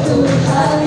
Tuhan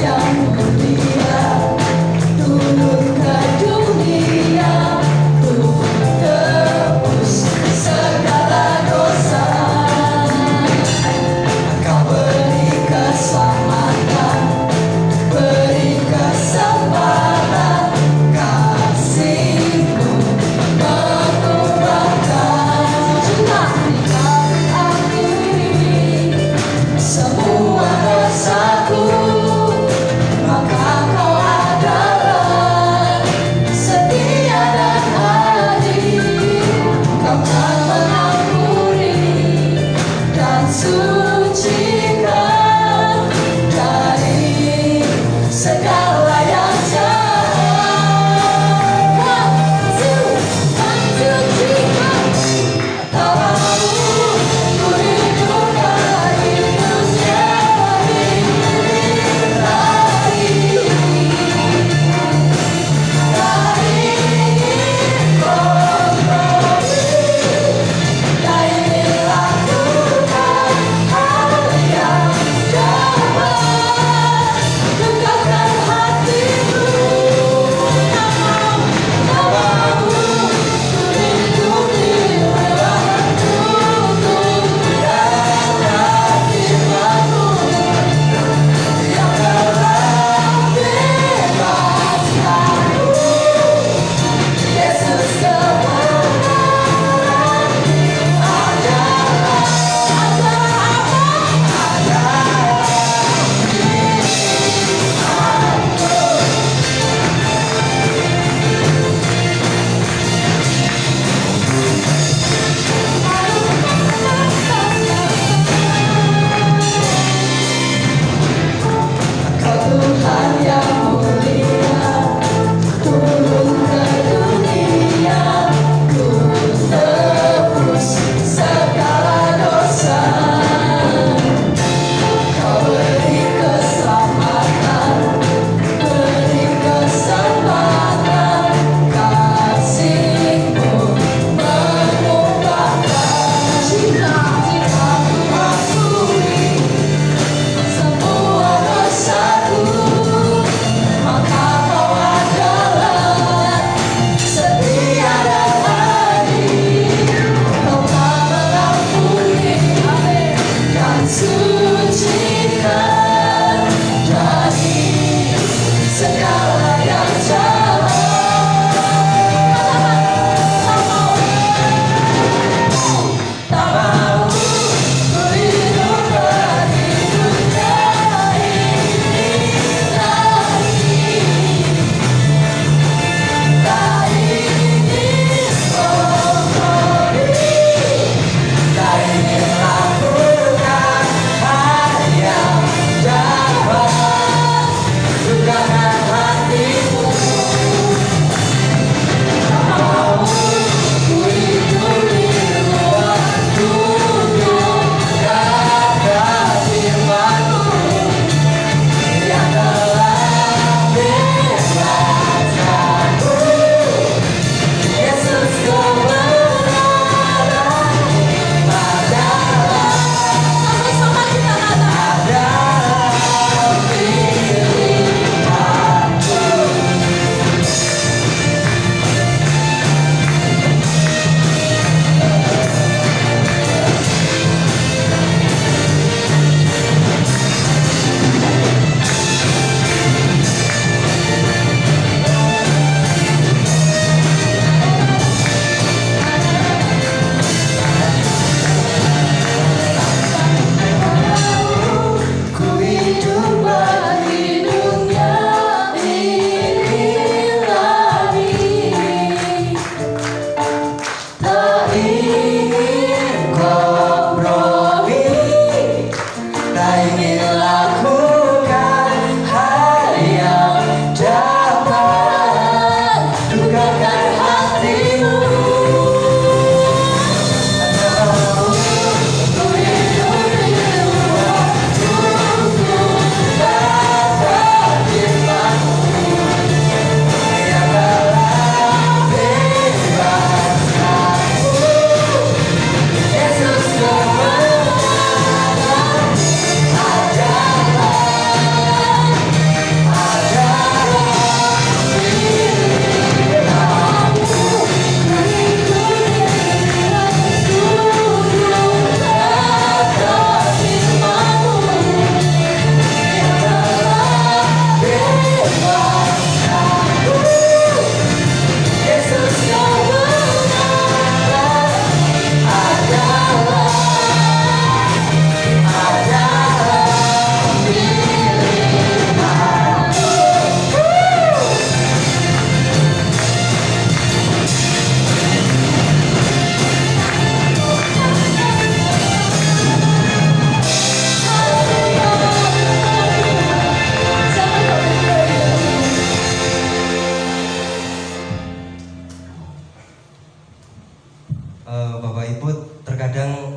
Bapak Ibu, terkadang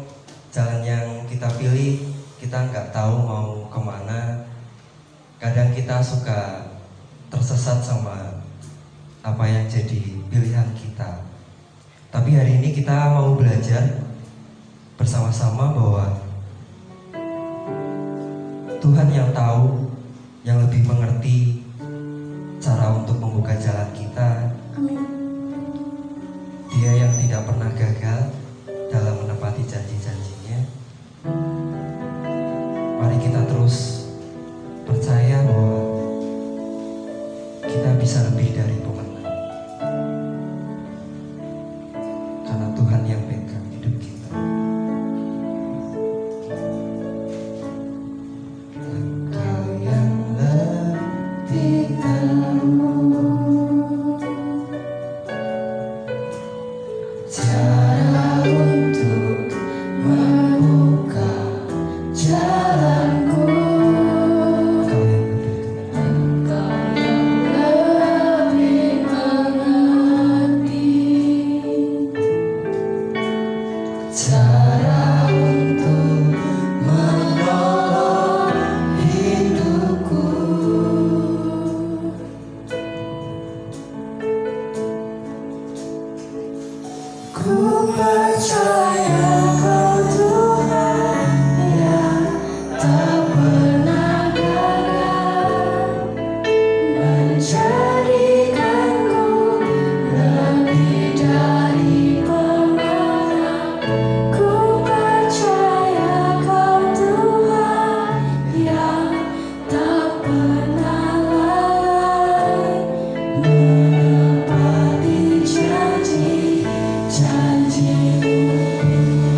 jalan yang kita pilih kita nggak tahu mau kemana. Kadang kita suka tersesat sama apa yang jadi pilihan kita. Tapi hari ini kita mau belajar bersama-sama bahwa Tuhan yang tahu, yang lebih mengerti cara untuk membuka jalan kita. Amin. Dia yang tidak pernah gagal dalam menepati janji-janjinya. Mari kita terus percaya bahwa kita bisa lebih dari pemenang, karena Tuhan yang pegang hidup kita. Engkau yang lebih tahu cara untuk membuka jalanku. Engkau yang lebih mengerti cara untuk menolong hidupku. Ku percaya Kau Tuhan yang tak pernah gagal menjadikanku lebih dari pemenang. Ku percaya Kau Tuhan yang tak pernah lalai menepati janji-janji-Mu.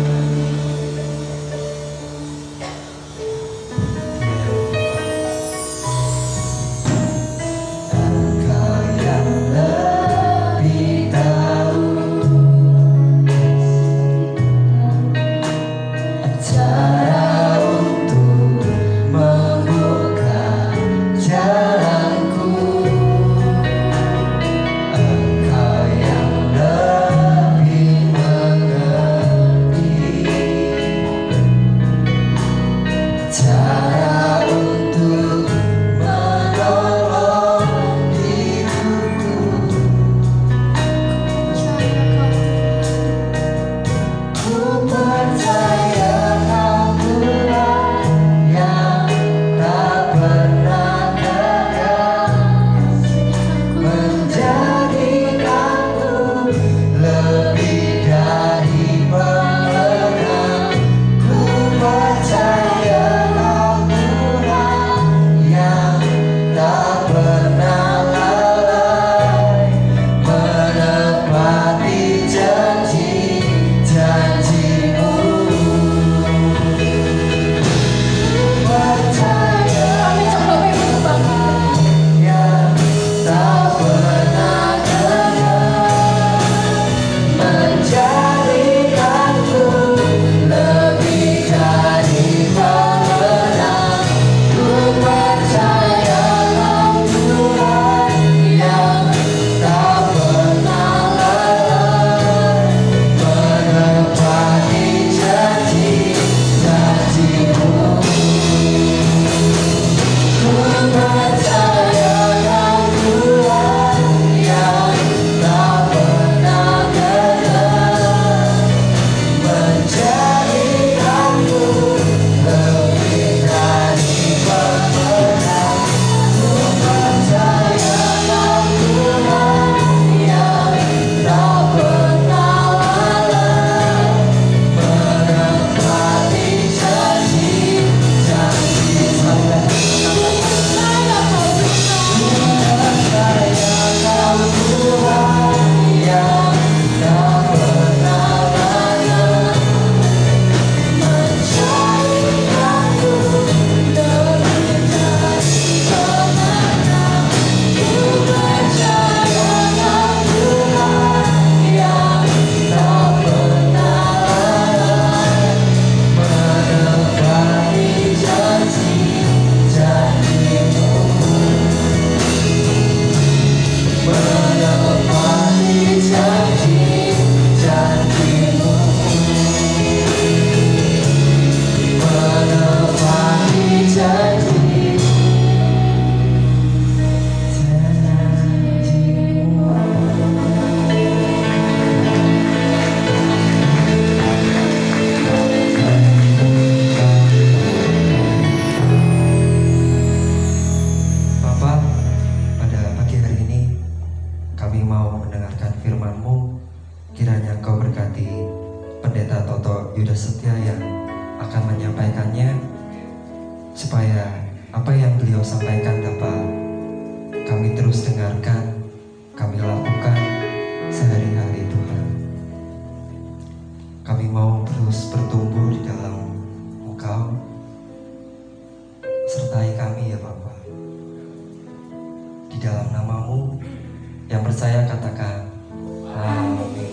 memberkati Pendeta Toto Yuda Setia yang akan menyampaikannya, supaya apa yang beliau sampaikan dapat kami terus dengarkan, kami lakukan sehari-hari Tuhan. Kami mau terus bertumbuh di dalam Engkau. Sertai kami ya Bapa. Di dalam nama-Mu yang percaya katakan amin.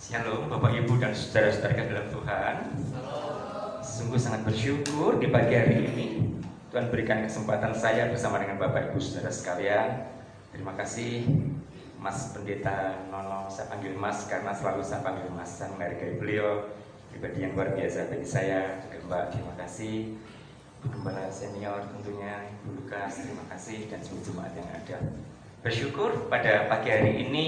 Shalom Bapak Ibu dan saudara-saudara dalam Tuhan. Sungguh sangat bersyukur di pagi hari ini Tuhan berikan kesempatan saya bersama dengan Bapak Ibu saudara sekalian. Terima kasih Mas Pendeta Nono, saya panggil Mas karena selalu saya panggil Mas. Saya menghargai beliau, pribadi yang luar biasa bagi saya. Juga Mbak, terima kasih. Ibu Gembala Senior tentunya, Ibu Lukas, terima kasih, dan seluruh jemaat yang ada. Bersyukur pada pagi hari ini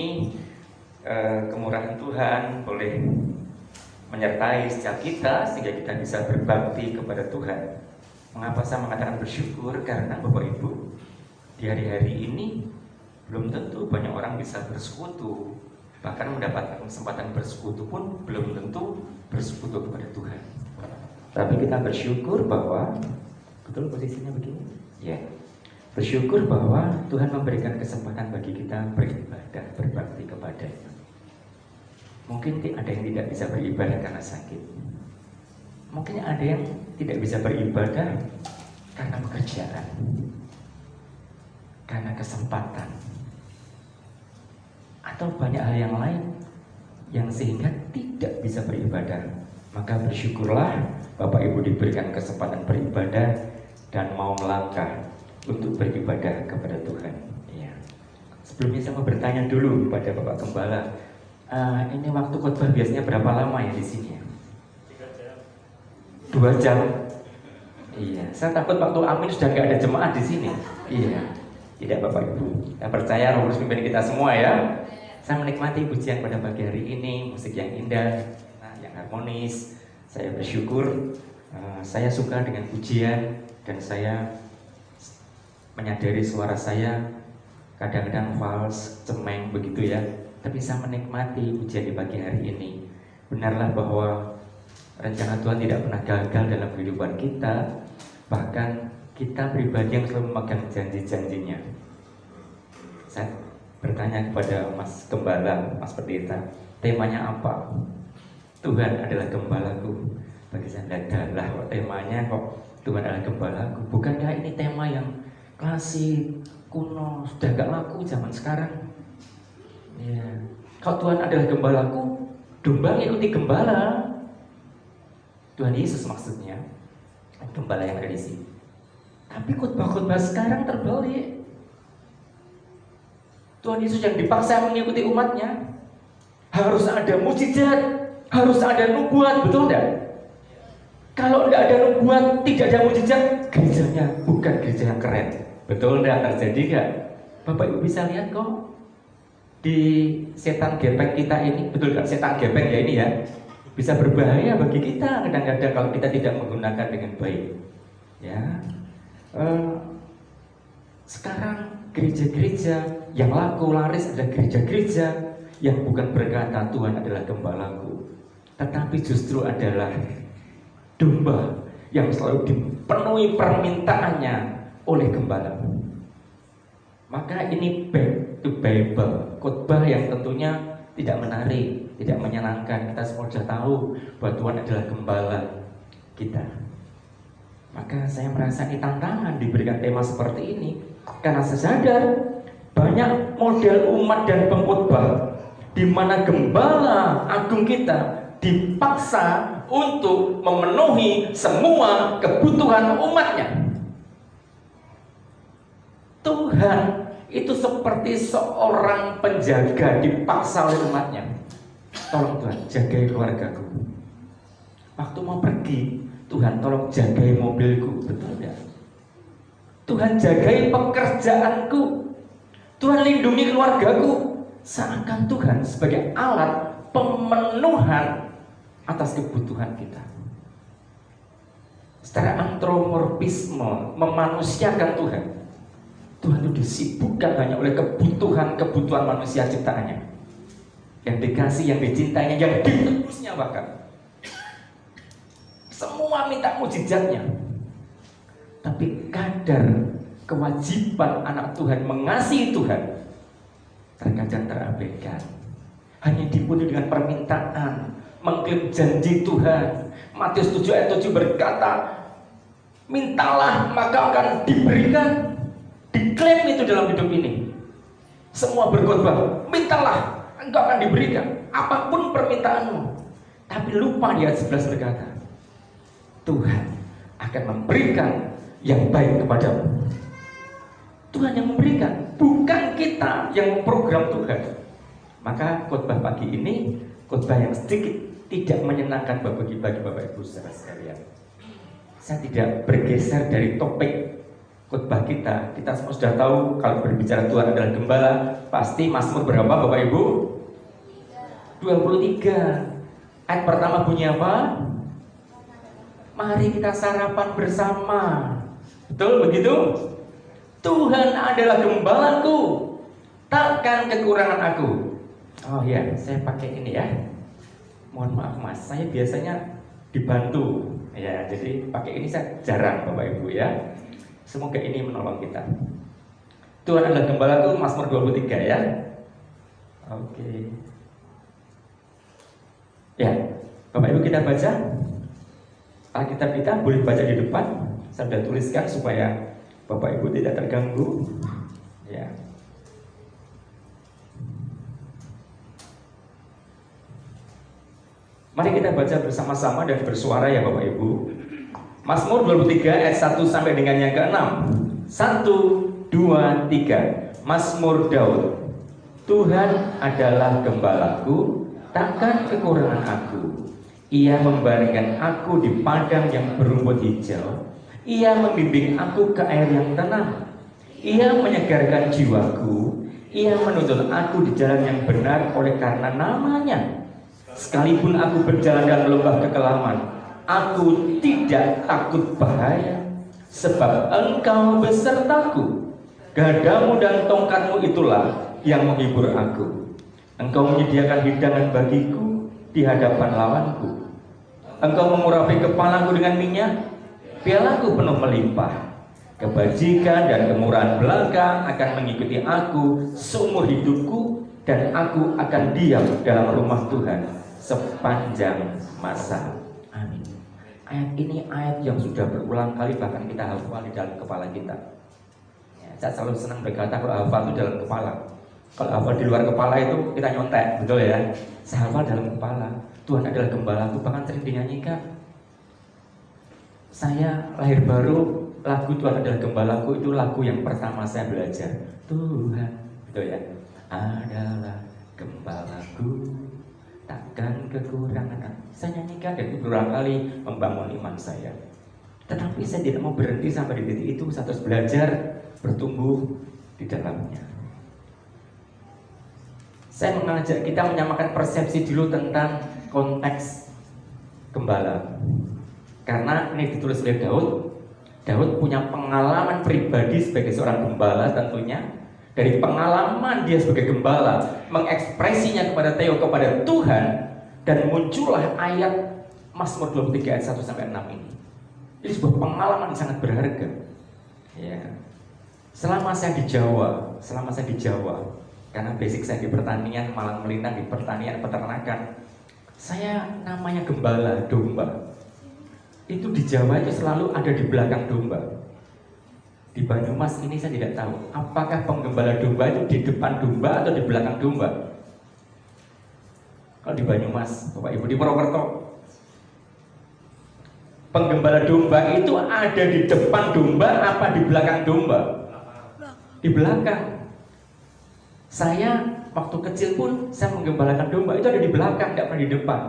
kemurahan Tuhan boleh menyertai setiap kita sehingga kita bisa berbakti kepada Tuhan. Mengapa saya mengatakan bersyukur? Karena Bapak Ibu, di hari-hari ini belum tentu banyak orang bisa bersekutu, bahkan mendapatkan kesempatan bersekutu pun belum tentu bersekutu kepada Tuhan. Tapi kita bersyukur bahwa, betul posisinya begini? Ya. Bersyukur bahwa Tuhan memberikan kesempatan bagi kita beribadah, berbakti kepada-Nya. Mungkin ada yang tidak bisa beribadah karena sakit. Mungkin ada yang tidak bisa beribadah karena pekerjaan, karena kesempatan, atau banyak hal yang lain yang sehingga tidak bisa beribadah. Maka bersyukurlah Bapak Ibu diberikan kesempatan beribadah dan mau melangkah untuk beribadah kepada Tuhan. Ya. Sebelumnya saya mau bertanya dulu pada Bapak Gembala, ini waktu khotbah biasanya berapa lama ya di sini? 2 jam. Iya, saya takut waktu Amin sudah nggak ada jemaat di sini. Iya, tidak Bapak Ibu. Saya percaya Roh Kudus pimpin kita semua ya. Saya menikmati pujian pada pagi hari ini, musik yang indah, yang harmonis. Saya bersyukur. Saya suka dengan pujian dan saya menyadari suara saya kadang-kadang fals, cemeng begitu ya. Tapi saya menikmati pujian di pagi hari ini. Benarlah bahwa rencana Tuhan tidak pernah gagal dalam kehidupan kita. Bahkan kita pribadi yang selalu memegang janji-janjinya. Saya bertanya kepada Mas Gembala, Mas Pendeta, temanya apa? Tuhan adalah gembalaku. Bagi saya tidak lah kok temanya kok Tuhan adalah gembalaku. Bukankah ini tema yang klasik, kuno, sudah gak laku zaman sekarang? Ya. Kalau Tuhan adalah gembalaku, domba ikuti gembala. Tuhan Yesus maksudnya, gembala yang ada di sini. Tapi khotbah-khotbah sekarang terbalik. Tuhan Yesus yang dipaksa mengikuti umatnya, harus ada mujizat, harus ada nubuat, betul enggak? Kalau enggak ada nubuat, tidak ada mujizat, gerejanya bukan gereja yang keren. Betul enggak? Terjadi enggak? Bapak Ibu bisa lihat kok di setan gepeng kita ini, betul kan? Setan gepeng ya ini ya, bisa berbahaya bagi kita kadang-kadang kalau kita tidak menggunakan dengan baik. Ya, sekarang gereja-gereja yang laku laris adalah gereja-gereja yang bukan berkata Tuhan adalah gembalaku, tetapi justru adalah domba yang selalu dipenuhi permintaannya oleh gembala. Maka ini back to Bible, khotbah yang tentunya tidak menarik, tidak menyenangkan. Kita semua sudah tahu bahwa Tuhan adalah gembala kita. Maka saya merasa ini tantangan diberikan tema seperti ini, karena saya sadar banyak model umat dan pengkhotbah di mana gembala agung kita dipaksa untuk memenuhi semua kebutuhan umatnya. Tuhan itu seperti seorang penjaga dipaksa oleh umatnya. Tolong Tuhan, jagai keluargaku. Waktu mau pergi, Tuhan tolong jagai mobilku. Betul enggak? Tuhan jagai pekerjaanku. Tuhan lindungi keluargaku. seakan Tuhan sebagai alat pemenuhan atas kebutuhan kita. Secara antropomorfisme, memanusiakan Tuhan. Tuhan itu disibukkan hanya oleh kebutuhan manusia ciptaannya, yang dikasih, yang dicintainya, yang ditebusnya bahkan. Semua minta mujizatnya. Tapi kadar kewajiban anak Tuhan mengasihi Tuhan terkadang terabaikan. Hanya dipenuhi dengan permintaan, mengklaim janji Tuhan. Matius 7 ayat 7 berkata, mintalah maka akan diberikan. Diklaim itu dalam hidup ini. Semua berkhotbah, mintalah engkau akan diberikan apapun permintaanmu. Tapi lupa di ayat 11 berkata, Tuhan akan memberikan yang baik kepadamu. Tuhan yang memberikan, bukan kita yang memprogram Tuhan. Maka khotbah pagi ini khotbah yang sedikit tidak menyenangkan bagi Bapak Ibu saudara sekalian. Saya tidak bergeser dari topik khotbah kita. Kita semua sudah tahu kalau berbicara Tuhan adalah gembala, pasti Mazmur berapa Bapak Ibu? 23. Ayat pertama bunyi apa? Mari kita sarapan bersama. Betul begitu? Tuhan adalah gembalaku, takkan kekurangan aku. Oh ya, saya pakai ini ya. Mohon maaf Mas, saya biasanya dibantu ya, jadi pakai ini saya jarang Bapak Ibu ya. Semoga ini menolong kita. Tuhan adalah gembalaku, Mazmur 23 ya. Oke. Ya, Bapak Ibu kita baca Alkitab kita, boleh baca di depan. Saya sudah tuliskan supaya Bapak Ibu tidak terganggu. Ya. Mari kita baca bersama-sama dan bersuara ya Bapak Ibu. Mazmur 23 ayat 1 sampai dengan yang ke-6. 1, 2, 3. Mazmur Daud. Tuhan adalah gembalaku, takkan kekurangan aku. Ia membaringkan aku di padang yang berumput hijau. Ia membimbing aku ke air yang tenang. Ia menyegarkan jiwaku. Ia menuntun aku di jalan yang benar oleh karena namanya. Sekalipun aku berjalan dalam lembah kekelaman, aku tidak takut bahaya, sebab Engkau besertaku. Gadamu dan tongkatmu itulah yang menghibur aku. Engkau menyediakan hidangan bagiku di hadapan lawanku. Engkau mengurapi kepalaku dengan minyak, pialaku penuh melimpah. Kebajikan dan kemurahan belaka akan mengikuti aku seumur hidupku, dan aku akan diam dalam rumah Tuhan sepanjang masa. Amin. Ayat ini ayat yang sudah berulang kali bahkan kita hafal di dalam kepala kita. Ya, saya selalu senang berkata kalau hafal itu dalam kepala. Kalau hafal di luar kepala itu kita nyontek, betul ya? Saya hafal dalam kepala. Tuhan adalah gembalaku, bahkan sering dinyanyikan. Saya lahir baru, lagu Tuhan adalah gembalaku itu lagu yang pertama saya belajar. Tuhan, betul ya? Adalah gembalaku, takkan kekurangan. Saya nyanyikan dan itu berulang kali membangun iman saya. Tetapi saya tidak mau berhenti sampai di titik itu. Saya terus belajar, bertumbuh di dalamnya. Saya mengajak kita menyamakan persepsi dulu tentang konteks gembala. Karena ini ditulis oleh Daud. Daud punya pengalaman pribadi sebagai seorang gembala tentunya. Dari pengalaman dia sebagai gembala, mengekspresinya kepada Theo, kepada Tuhan, dan muncullah ayat Mazmur 23 ayat 1 sampai 6 ini. Ini sebuah pengalaman yang sangat berharga. Ya. Selama saya di Jawa, karena basic saya di pertanian, malang melintang di pertanian peternakan, saya namanya gembala domba. Itu di Jawa itu selalu ada di belakang domba. Di Banyumas ini saya tidak tahu apakah penggembala domba itu di depan domba atau di belakang domba. Kalau di Banyumas, Bapak Ibu, di Purwokerto, penggembala domba itu ada di depan domba apa di belakang domba? Di belakang. Saya waktu kecil pun saya menggembalakan domba itu ada di belakang, tidak pernah di depan.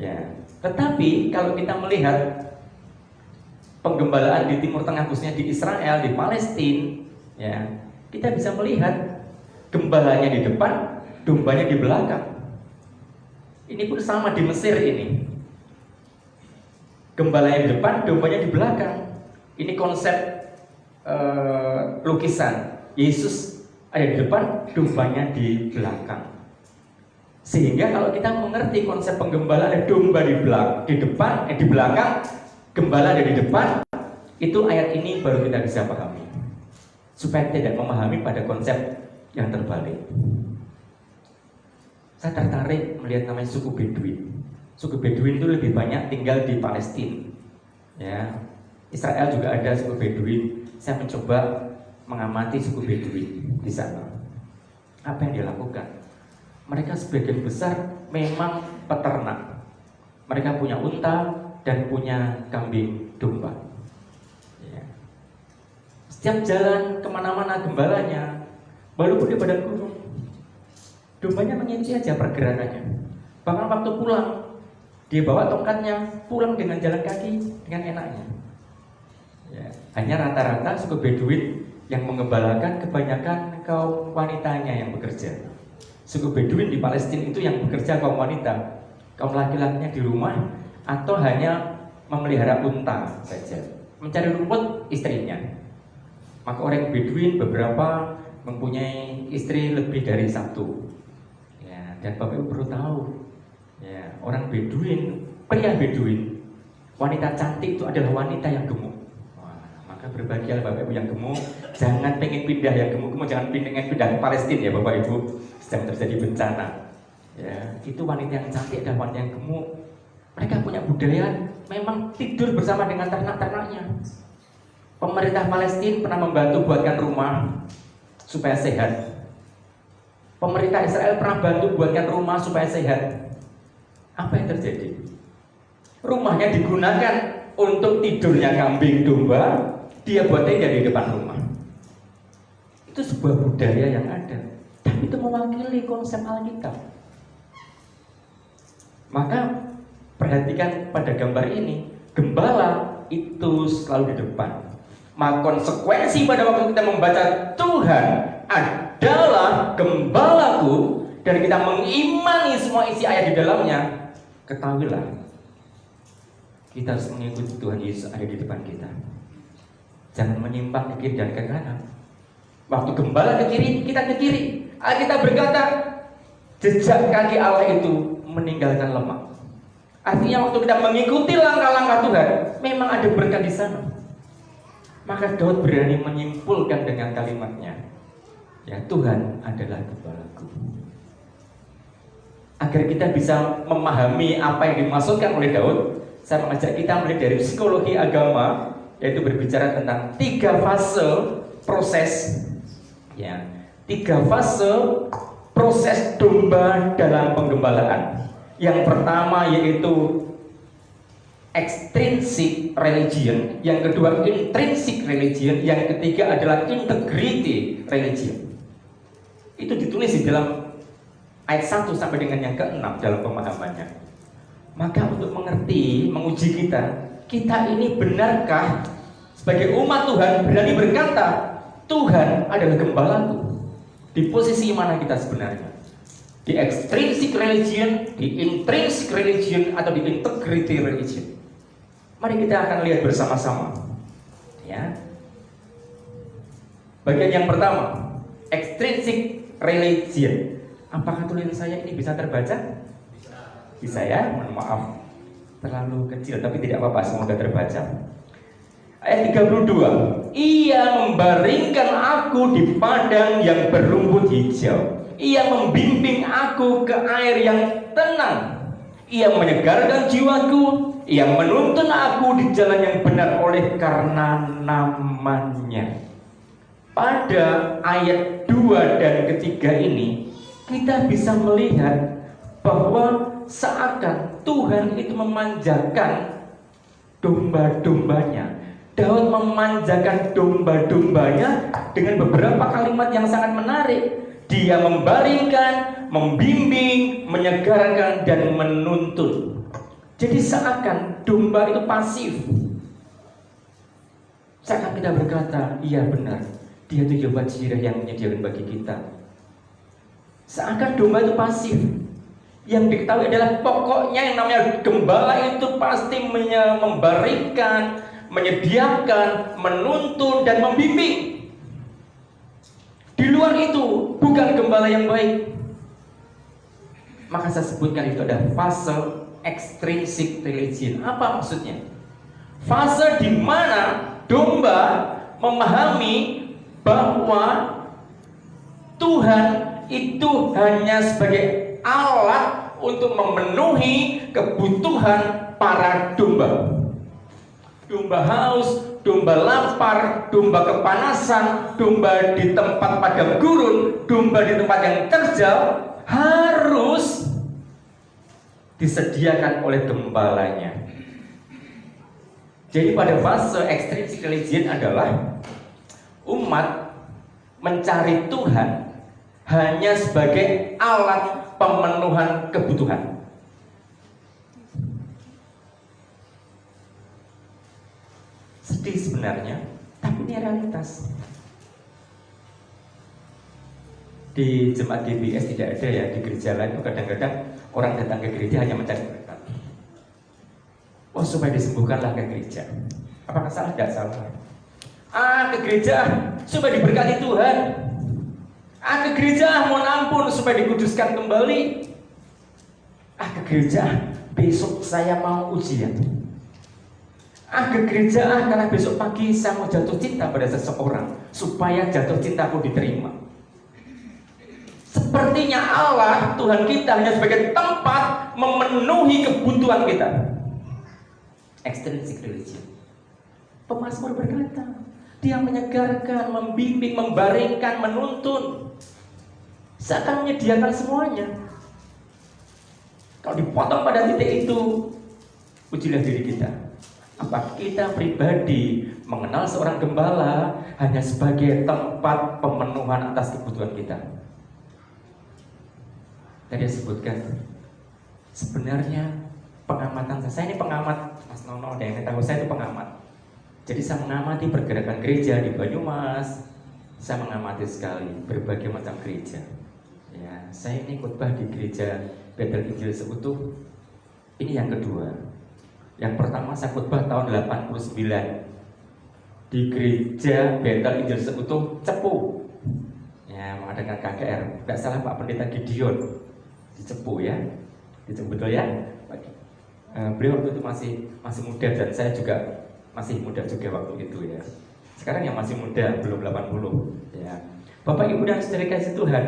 Ya. Tetapi kalau kita melihat penggembalaan di Timur Tengah, khususnya di Israel, di Palestina, ya, kita bisa melihat Gembalanya di depan, dombanya di belakang. Ini pun sama di Mesir ini. Gembalanya di depan, dombanya di belakang. Ini konsep lukisan. Yesus ada di depan, dombanya di belakang. Sehingga kalau kita mengerti konsep penggembala, ada domba di depan, di belakang, gembala ada di depan, itu ayat ini baru kita bisa pahami. Supaya tidak memahami pada konsep yang terbalik. Saya tertarik melihat namanya suku Beduin. Suku Beduin itu lebih banyak tinggal di Palestina. Ya, Israel juga ada suku Beduin. Saya mencoba mengamati suku Beduin di sana. Apa yang dia lakukan? Mereka sebagian besar memang peternak. Mereka punya unta dan punya kambing domba. Ya. Setiap jalan kemana-mana gembalanya, walaupun di padang gurun, dombanya mengikuti aja pergerakannya. Bahkan waktu pulang, dia bawa tongkatnya, pulang dengan jalan kaki dengan enaknya. Ya. Hanya rata-rata suku Beduin yang mengembalakan kebanyakan kaum wanitanya yang bekerja. Suku Beduin di Palestina itu yang bekerja kaum wanita, kaum laki-lakinya di rumah atau hanya memelihara unta saja, mencari rumput istrinya. Maka orang Beduin beberapa mempunyai istri lebih dari satu. Ya, dan Bapak Ibu perlu tahu, ya, orang Beduin, pria Beduin, wanita cantik itu adalah wanita yang gemuk. Wah, maka berbahagialah Bapak Ibu yang gemuk. Jangan pengen pindah yang gemuk, jangan pengen pindah ke Palestina ya Bapak Ibu. Sedang terjadi bencana. Ya, itu wanita yang cantik dan wanita yang gemuk. Mereka punya budaya memang tidur bersama dengan ternak-ternaknya. Pemerintah Palestina pernah membantu buatkan rumah supaya sehat. Pemerintah Israel pernah bantu buatkan rumah supaya sehat. Apa yang terjadi? Rumahnya digunakan untuk tidurnya kambing domba, dia buat tenda di depan rumah. Itu sebuah budaya yang ada. Tapi itu mewakili konsep Alkitab. Maka perhatikan pada gambar ini, gembala itu selalu di depan. Maka konsekuensi pada waktu kita membaca Tuhan adalah gembalaku dan kita mengimani semua isi ayat di dalamnya, ketahuilah kita harus mengikuti Tuhan Yesus ada di depan kita. Jangan menyimpang ke kiri dan ke kanan. Waktu gembala ke kiri, kita ke kiri. Kita berkata, jejak kaki Allah itu meninggalkan lemak. Artinya waktu kita mengikuti langkah-langkah Tuhan, memang ada berkat di sana. Maka Daud berani menyimpulkan dengan kalimatnya, ya Tuhan adalah gembalaku. Agar kita bisa memahami apa yang dimaksudkan oleh Daud, saya mengajak kita melihat dari psikologi agama, yaitu berbicara tentang 3 fase proses, ya, 3 fase proses domba dalam penggembalaan. Yang pertama yaitu extrinsic religion, yang kedua intrinsic religion, yang ketiga adalah integrity religion. Itu ditulis di dalam ayat 1 sampai dengan yang ke-6 dalam pemahamannya. Maka untuk mengerti, menguji kita ini benarkah sebagai umat Tuhan berani berkata Tuhan adalah gembalaku? Di posisi mana kita sebenarnya? Di extrinsic religion, di intrinsic religion, atau di integrity religion? Mari kita akan lihat bersama-sama. Ya. Bagian yang pertama, extrinsic religion. Apakah tulisan saya ini bisa terbaca? Bisa ya, mohon maaf terlalu kecil, tapi tidak apa-apa, semoga terbaca. Ayat 32, ia membaringkan aku di padang yang berumput hijau, ia membimbing aku ke air yang tenang, ia menyegarkan jiwaku, ia menuntun aku di jalan yang benar oleh karena namanya. Pada ayat 2 dan ketiga ini kita bisa melihat bahwa seakan Tuhan itu memanjakan domba-dombanya. Daud memanjakan domba-dombanya dengan beberapa kalimat yang sangat menarik. Dia membaringkan, membimbing, menyegarkan, dan menuntun. Jadi seakan domba itu pasif. Seakan kita berkata, iya benar, dia itu Jehovah Jireh yang menyediakan bagi kita. Seakan domba itu pasif. Yang diketahui adalah pokoknya yang namanya gembala itu pasti membaringkan, menyediakan, menuntun, dan membimbing. Di luar itu bukan gembala yang baik. Maka saya sebutkan itu ada fase extrinsic religion. Apa maksudnya? Fase di mana domba memahami bahwa Tuhan itu hanya sebagai alat untuk memenuhi kebutuhan para domba. Domba haus, domba lapar, domba kepanasan, domba di tempat padang gurun, domba di tempat yang terjal harus disediakan oleh gembalanya. Jadi pada fase extrinsic religion adalah umat mencari Tuhan hanya sebagai alat pemenuhan kebutuhan. Sedih sebenarnya, tapi ini realitas. Di jemaat GBS tidak ada ya, di gereja lain itu kadang-kadang orang datang ke gereja hanya mencari berkat. Oh, supaya disembuhkanlah ke gereja. Apakah salah? Tidak salah. Ke gereja supaya diberkati Tuhan. Ke gereja mohon ampun supaya dikuduskan kembali. Ke gereja besok saya mau ujian. Ke gereja karena besok pagi saya mau jatuh cinta pada seseorang supaya jatuh cintaku diterima. Sepertinya Allah, Tuhan kita hanya sebagai tempat memenuhi kebutuhan kita. Extrinsic religion. Pemazmur berkata, dia menyegarkan, membimbing, membaringkan, menuntun. Seakan menyediakan semuanya. Kalau dipotong pada titik itu, ujilah diri kita. Apa kita pribadi mengenal seorang gembala hanya sebagai tempat pemenuhan atas kebutuhan kita? Tadi saya sebutkan, sebenarnya pengamatan saya ini pengamat, Mas Nono, ada yang tahu saya itu pengamat. Jadi saya mengamati pergerakan gereja di Banyumas, saya mengamati sekali berbagai macam gereja. Ya, saya ini khotbah di gereja Bethel Injil Seutuh. Ini yang kedua. Yang pertama saya khotbah tahun 89 di gereja Bethel Injil Seutuh Cepu. Ya, mengadakan KKR. Tidak salah Pak Pendeta Gideon di Cepu ya, di Cepu betul ya. Beliau waktu itu masih muda dan saya juga masih muda juga waktu itu ya. Sekarang yang masih muda belum 80 ya. Bapak Ibu dan saudara kasih Tuhan,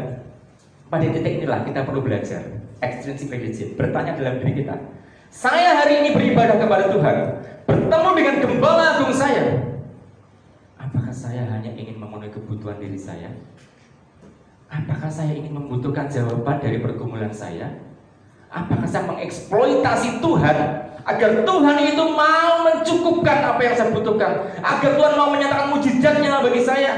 pada titik inilah kita perlu belajar extrinsic religion. Bertanya dalam diri kita, saya hari ini beribadah kepada Tuhan, bertemu dengan gembala agung saya. Apakah saya hanya ingin memenuhi kebutuhan diri saya? Apakah saya ingin membutuhkan jawaban dari pergumulan saya? Apakah saya mengeksploitasi Tuhan agar Tuhan itu mau mencukupkan apa yang saya butuhkan, agar Tuhan mau menyatakan mujizatnya bagi saya?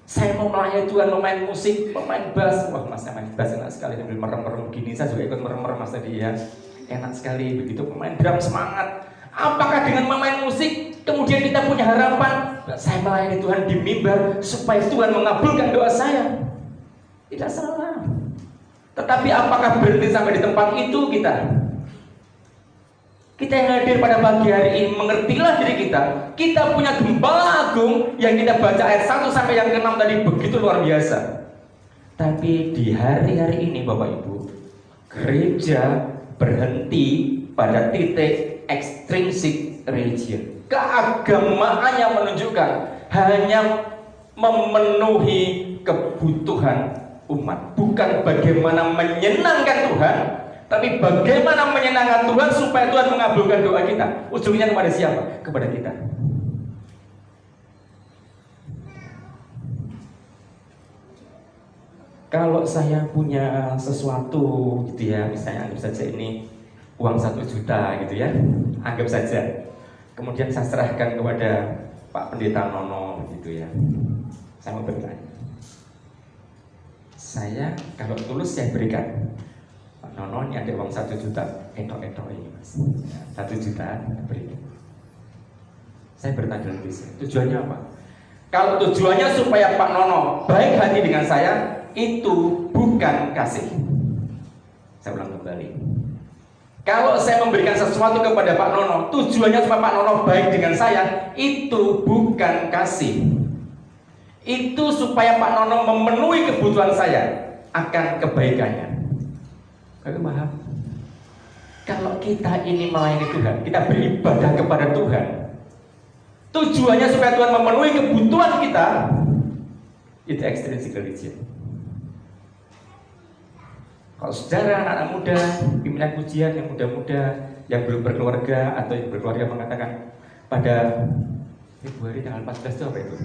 Saya mau melayani Tuhan, memain musik, pemain bass. Wah, Mas, saya main bass enak sekali, sambil merem-merem begini. Saya juga ikut merem-merem Mas tadi ya. Enak sekali begitu, pemain drum semangat. Apakah dengan memain musik kemudian kita punya harapan saya melayani Tuhan di mimbar supaya Tuhan mengabulkan doa saya? Tidak salah. Tetapi apakah berhenti sampai di tempat itu kita? Kita yang hadir pada pagi hari ini, mengertilah diri kita. Kita punya gembala agung yang kita baca ayat 1 sampai yang ke-6 tadi begitu luar biasa. Tapi di hari-hari ini Bapak Ibu, gereja berhenti pada titik extrinsic religion. Keagamaan yang menunjukkan hanya memenuhi kebutuhan umat, bukan bagaimana menyenangkan Tuhan, tapi bagaimana menyenangkan Tuhan supaya Tuhan mengabulkan doa kita. Ujungnya kepada siapa? Kepada kita. Kalau saya punya sesuatu gitu ya, misalnya anggap saja ini uang 1 juta gitu ya, anggap saja. Kemudian saya serahkan kepada Pak Pendeta Nono gitu ya. Saya mau bertanya, saya kalau tulus saya berikan. Pak Nono ini ada uang 1 juta, etok-etok ini Mas, 1 juta berikan. Saya bertanya dulu, tujuannya apa? Kalau tujuannya supaya Pak Nono baik hati dengan saya, itu bukan kasih. Saya ulang kembali. Kalau saya memberikan sesuatu kepada Pak Nono, tujuannya supaya Pak Nono baik dengan saya, itu bukan kasih. Itu supaya Pak Nono memenuhi kebutuhan saya akan kebaikannya. Kalian paham? Kalau kita ini melayani Tuhan, kita beribadah kepada Tuhan, tujuannya supaya Tuhan memenuhi kebutuhan kita, itu extrinsic religion. Kalau saudara anak muda, pimpinan pujian yang muda-muda, yang belum berkeluarga atau yang berkeluarga mengatakan pada Februari tanggal 14 itu apa itu?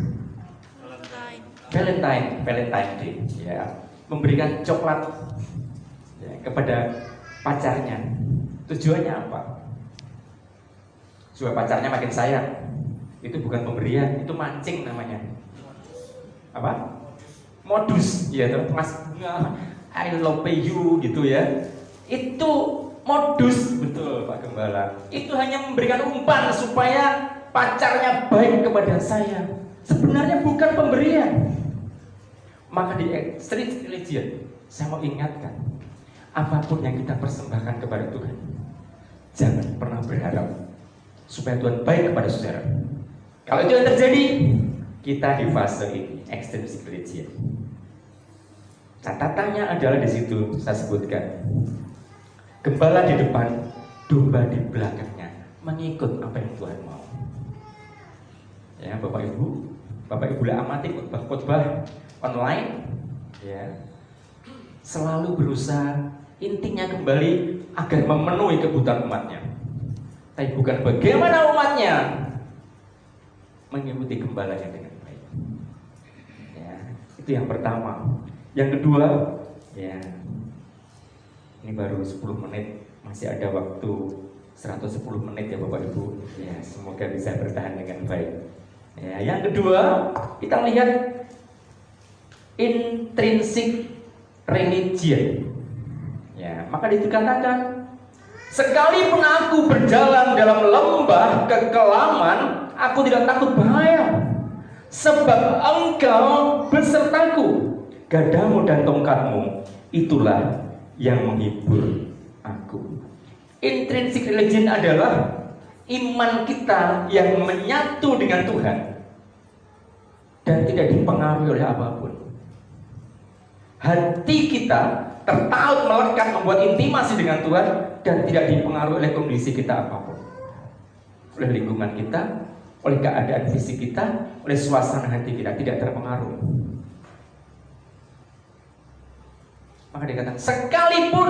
Valentine Day, ya, memberikan coklat ya, kepada pacarnya. Tujuannya apa? Supaya pacarnya makin sayang. Itu bukan pemberian, itu mancing namanya. Apa? Modus, ya, mas, I love you gitu ya. Itu modus, betul Pak Gembala. Itu hanya memberikan umpan supaya pacarnya baik kepada saya. Sebenarnya bukan pemberian. Maka di extrinsic religion, saya mau ingatkan, apapun yang kita persembahkan kepada Tuhan, jangan pernah berharap supaya Tuhan baik kepada saudara. Kalau itu yang terjadi, kita di fase ini extrinsic religion. Catatannya adalah di situ saya sebutkan, gembala di depan, domba di belakangnya, mengikut apa yang Tuhan mau. Ya, Bapak Ibu amati khotbah online, ya, selalu berusaha intinya kembali agar memenuhi kebutuhan umatnya, tapi bukan bagaimana umatnya mengikuti gembalanya dengan baik. Ya, itu yang pertama. Yang kedua, ya, ini baru 10 menit, masih ada waktu 110 menit ya Bapak Ibu. Ya, semoga bisa bertahan dengan baik. Ya, yang kedua, kita lihat intrinsic religion. Ya, maka dikatakan, sekalipun aku berjalan dalam lembah kekelaman, aku tidak takut bahaya, sebab Engkau besertaku. Gadamu dan tongkatmu, itulah yang menghibur aku. Intrinsic religion adalah iman kita yang menyatu dengan Tuhan dan tidak dipengaruhi oleh apapun. Hati kita tertaut melekat membuat intimasi dengan Tuhan dan tidak dipengaruhi oleh kondisi kita apapun, oleh lingkungan kita, oleh keadaan fisik kita, oleh suasana hati kita, tidak terpengaruh. Maka dikatakan, sekalipun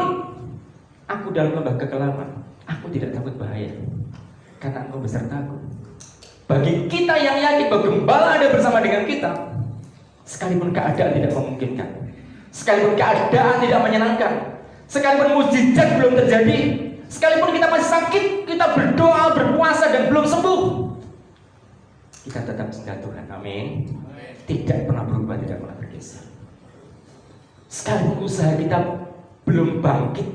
aku dalam lembah kekelaman, aku tidak takut bahaya, karena Engkau besertaku. Bagi kita yang yakin bahwa gembala ada bersama dengan kita, sekalipun keadaan tidak memungkinkan, sekalipun keadaan tidak menyenangkan, sekalipun mukjizat belum terjadi, sekalipun kita masih sakit, kita berdoa, berpuasa dan belum sembuh, kita tetap setia Tuhan. Amin. Tidak pernah berubah, tidak pernah bergeser. Sekalipun usaha kita belum bangkit,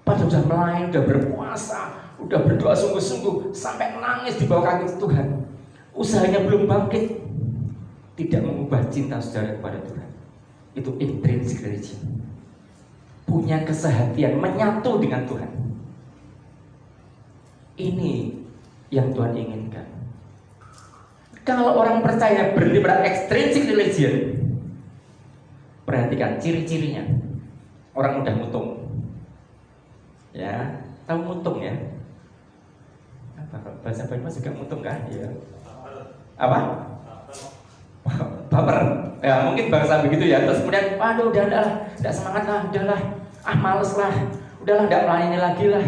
padahal sudah melayani, sudah berpuasa, sudah berdoa sungguh-sungguh, sampai nangis di bawah kaki Tuhan, usahanya belum bangkit, tidak mengubah cinta saudara kepada Tuhan. Itu intrinsic religion. Punya kesehatian, menyatu dengan Tuhan. Ini yang Tuhan inginkan. Kalau orang percaya berhenti pada extrinsic religion, perhatikan ciri-cirinya. Orang mudah mutung. Ya, tahu mutung ya? Apa bahasa Banyumas juga mutung kan? Ya. Apa? Baper. Ya, mungkin bahasa begitu ya. Terus kemudian, waduh, udahlah, tidak semangat lah, udahlah, males lah, udahlah, tidak melayani lagi lah,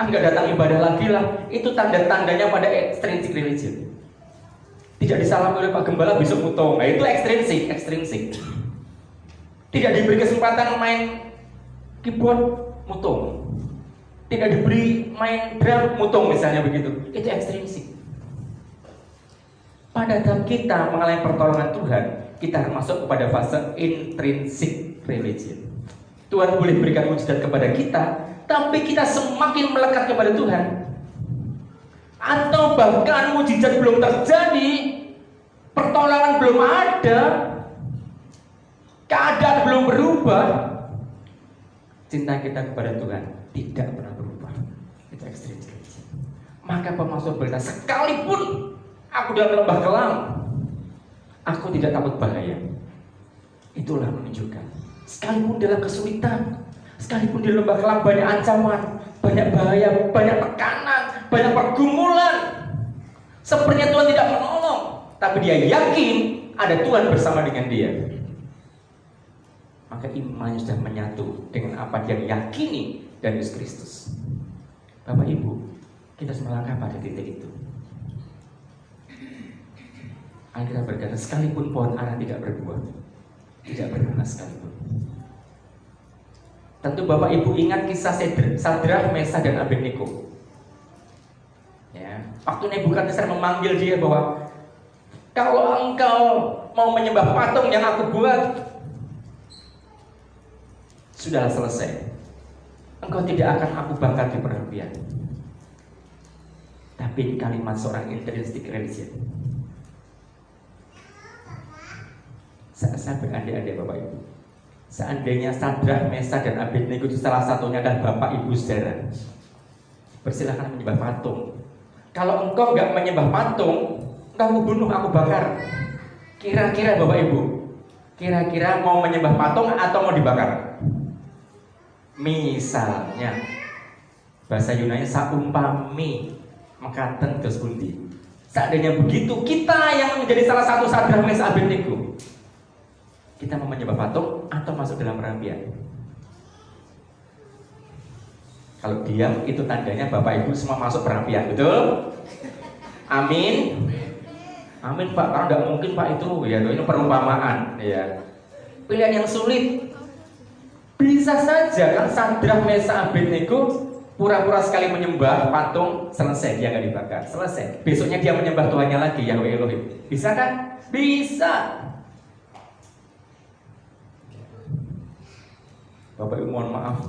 nggak datang ibadah lagi lah. Itu tanda-tandanya pada extrinsic religion. Tidak disalami oleh Pak Gembala besok mutung. Nah, itu extrinsic. Tidak diberi kesempatan main keyboard, mutung. Tidak diberi main drum, mutung misalnya begitu. Itu ekstrinsik. Pada saat kita mengalami pertolongan Tuhan, kita masuk kepada fase intrinsic religion. Tuhan boleh berikan mujizat kepada kita, tapi kita semakin melekat kepada Tuhan. Atau bahkan mujizat belum terjadi, pertolongan belum ada, keadaan belum berubah, cinta kita kepada Tuhan tidak pernah berubah. Itu ekstrim sekali. Maka pemasmur berkata, sekalipun aku dalam lembah kelam, aku tidak takut bahaya. Itulah menunjukkan, sekalipun dalam kesulitan, sekalipun di lembah kelam banyak ancaman, banyak bahaya, banyak tekanan, banyak pergumulan, sepertinya Tuhan tidak menolong, tapi dia yakin ada Tuhan bersama dengan dia. Maka imannya sudah menyatu dengan apa yang yakini dari Yesus Kristus. Bapak Ibu, kita harus melangkah pada titik itu. Alkitab berkata, sekalipun pohon ara tidak berbuah, tidak berbunga sekalipun. Tentu Bapak Ibu ingat kisah Sadrah, Mesah, dan Abednego. Ya, waktu Nebukadnezar memanggil dia bahwa kalau engkau mau menyembah patung yang aku buat, sudahlah selesai. Engkau tidak akan aku bakar di perhentian. Tapi kalimat seorang intrinsik religion. Saya berandai-andai Bapak Ibu, seandainya Sadrah, Mesah, dan Abednego itu salah satunya adalah Bapak Ibu saudara, persilahkan menyembah patung. Kalau engkau nggak menyembah patung, engkau aku bunuh, aku bakar. Kira-kira Bapak Ibu, kira-kira mau menyembah patung atau mau dibakar? Misalnya bahasa Yunani saumpami mekaten dos pundi. Seandainya begitu, kita yang menjadi salah satu Sadrah, Mesah, Abednego, kita mau menyembah patung atau masuk dalam perapian? Kalau diam itu tandanya Bapak Ibu semua masuk perapian, betul? Amin. Amin Pak, karena nggak mungkin Pak itu ya, ini perumpamaan ya. Pilihan yang sulit. Bisa saja kan Sadrah, Mesah, Abednego pura-pura sekali menyembah patung, selesai dia nggak dibakar, selesai. Besoknya dia menyembah Tuhannya lagi, Yahweh Elohim. Bisa kan? Bisa. Bapak Ibu mohon maaf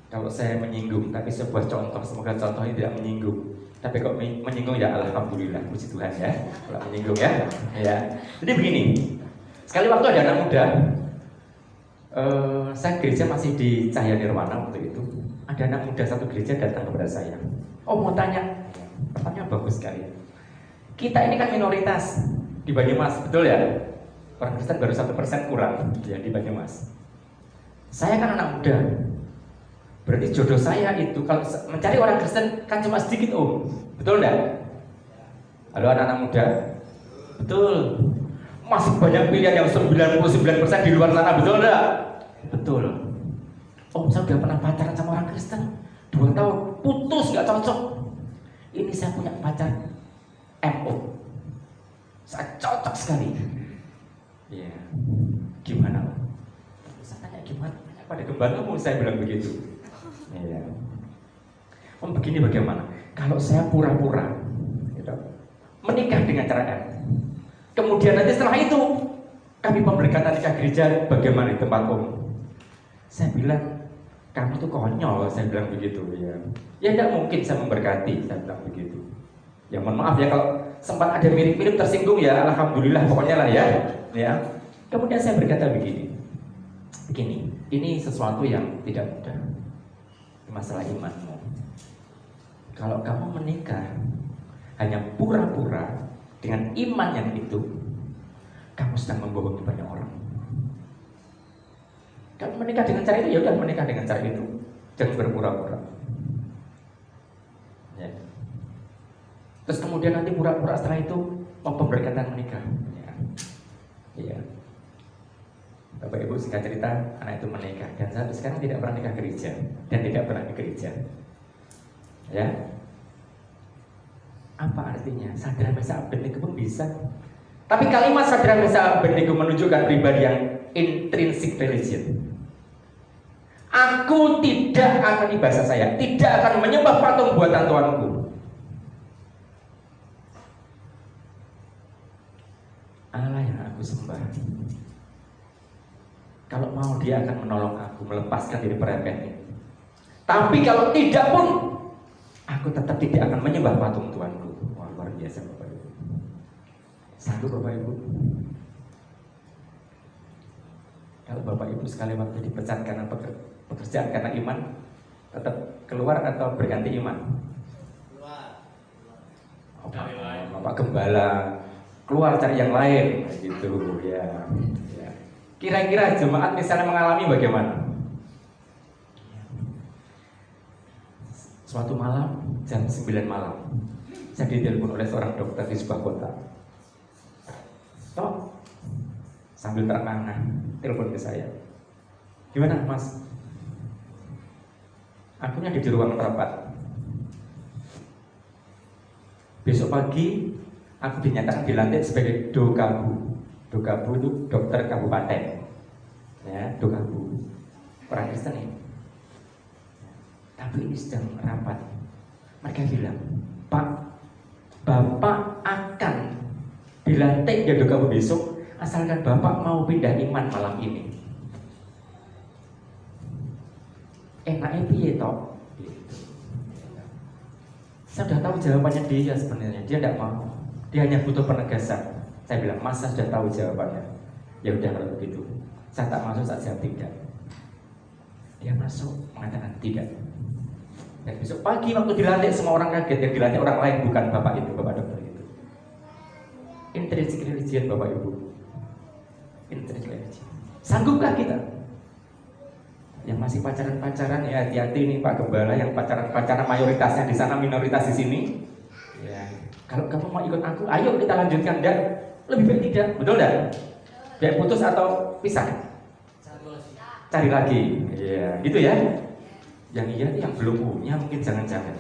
kalau saya menyinggung, tapi sebuah contoh, semoga contoh ini tidak menyinggung. Tapi kok menyinggung ya alhamdulillah, puji Tuhan ya. Kalau menyinggung ya. Jadi begini, sekali waktu ada anak muda, saya gereja masih di Cahaya Nirwana waktu itu. Ada anak muda satu gereja datang kepada saya. Oh mau tanya, pertanyaan bagus sekali. Kita ini kan minoritas di Banyumas, betul ya? Orang Kristen baru 1% kurang ya di Banyumas. Saya kan anak muda, berarti jodoh saya itu kalau mencari orang Kristen kan cuma sedikit om, betul enggak? Halo anak-anak muda, betul. Masih banyak pilihan yang 99% di luar sana, betul enggak? Betul. Om saya udah pernah pacaran sama orang Kristen 2 tahun, putus nggak cocok. Ini saya punya pacar MO, saya cocok sekali. Iya, gimana? Gimana? Pada kembangmu saya bilang begitu. Ya. Om begini bagaimana? Kalau saya pura-pura gitu, menikah dengan cara M, kemudian nanti setelah itu kami pemberkatan nikah gereja, bagaimana di tempat Om? Saya bilang kamu tuh konyol, saya bilang begitu ya. Ya tidak mungkin saya memberkati, saya bilang begitu. Ya mohon maaf ya kalau sempat ada mirip-mirip tersinggung ya, alhamdulillah pokoknya lah ya. Ya. Kemudian saya berkata begini. Ini sesuatu yang tidak mudah. Masalah imanmu. Kalau kamu menikah hanya pura-pura dengan iman yang itu, kamu sedang membohongi banyak orang. Kalau menikah dengan cara itu, ya udah menikah dengan cara itu, jangan berpura-pura. Ya. Terus kemudian nanti pura-pura setelah itu mau pemberkatan menikah. Ya. Bapak Ibu singkat cerita, anak itu menikah dan sampai sekarang tidak pernah nikah gereja dan tidak pernah di gereja. Ya, apa artinya? Sadrah, Mesah, Abednego pun bisa. Tapi kalimat Sadrah, Mesah, Abednego menunjukkan pribadi yang intrinsik religion. Aku tidak akan, di bahasa saya, tidak akan menyembah patung buatan Tuanku. Allah yang aku sembah. Kalau mau dia akan menolong aku, melepaskan dari perempuan ini. Tapi kalau tidak pun, aku tetap tidak akan menyembah patung Tuanku. Wah luar biasa Bapak Ibu. Sanggup Bapak Ibu? Kalau Bapak Ibu sekali waktu dipecat karena pekerjaan karena iman, tetap keluar atau berganti iman? Keluar. Bapak Gembala keluar cari yang lain, gitu ya. Kira-kira jemaat misalnya mengalami bagaimana? Suatu malam, jam 9 malam, saya ditelepon oleh seorang dokter di sebuah kota. Tok, sambil terengah-engah, telepon ke saya. Gimana Mas? Akunya di ruang rapat. Besok pagi, aku dinyatakan dilantik sebagai Dokabu. Dokabu itu dokter kabupaten, ya, Dokabu, orang Kristen ini. Tapi ini sedang rapat. Mereka bilang, Pak, Bapak akan dilantik jadi Dokabu besok, asalkan Bapak mau pindah iman malam ini. Enaknya piye toh? Saya sudah tahu jawabannya dia sebenarnya. Dia tidak mau. Dia hanya butuh penegasan. Saya bilang, Mas, saya sudah tahu jawabannya. Ya udah kalau begitu, saya tak masuk, saya jawab tidak. Dia masuk, mengatakan tidak. Dan besok pagi waktu dilantik, semua orang kaget. Yang dilantik orang lain, bukan bapak itu, bapak dokter itu. Intrinsic religion, Bapak Ibu. Intrinsic religion. Sanggupkah kita? Yang masih pacaran-pacaran, ya hati-hati nih Pak Gembala. Yang pacaran-pacaran mayoritasnya di sana, minoritas di sini. Ya. Kalau kamu mau ikut aku, ayo kita lanjutkan. Dan lebih baik tidak, betul tidak? Biar putus atau pisah? Cari lagi, ya, gitu ya. Yang iya yang belum punya mungkin jangan-jangan.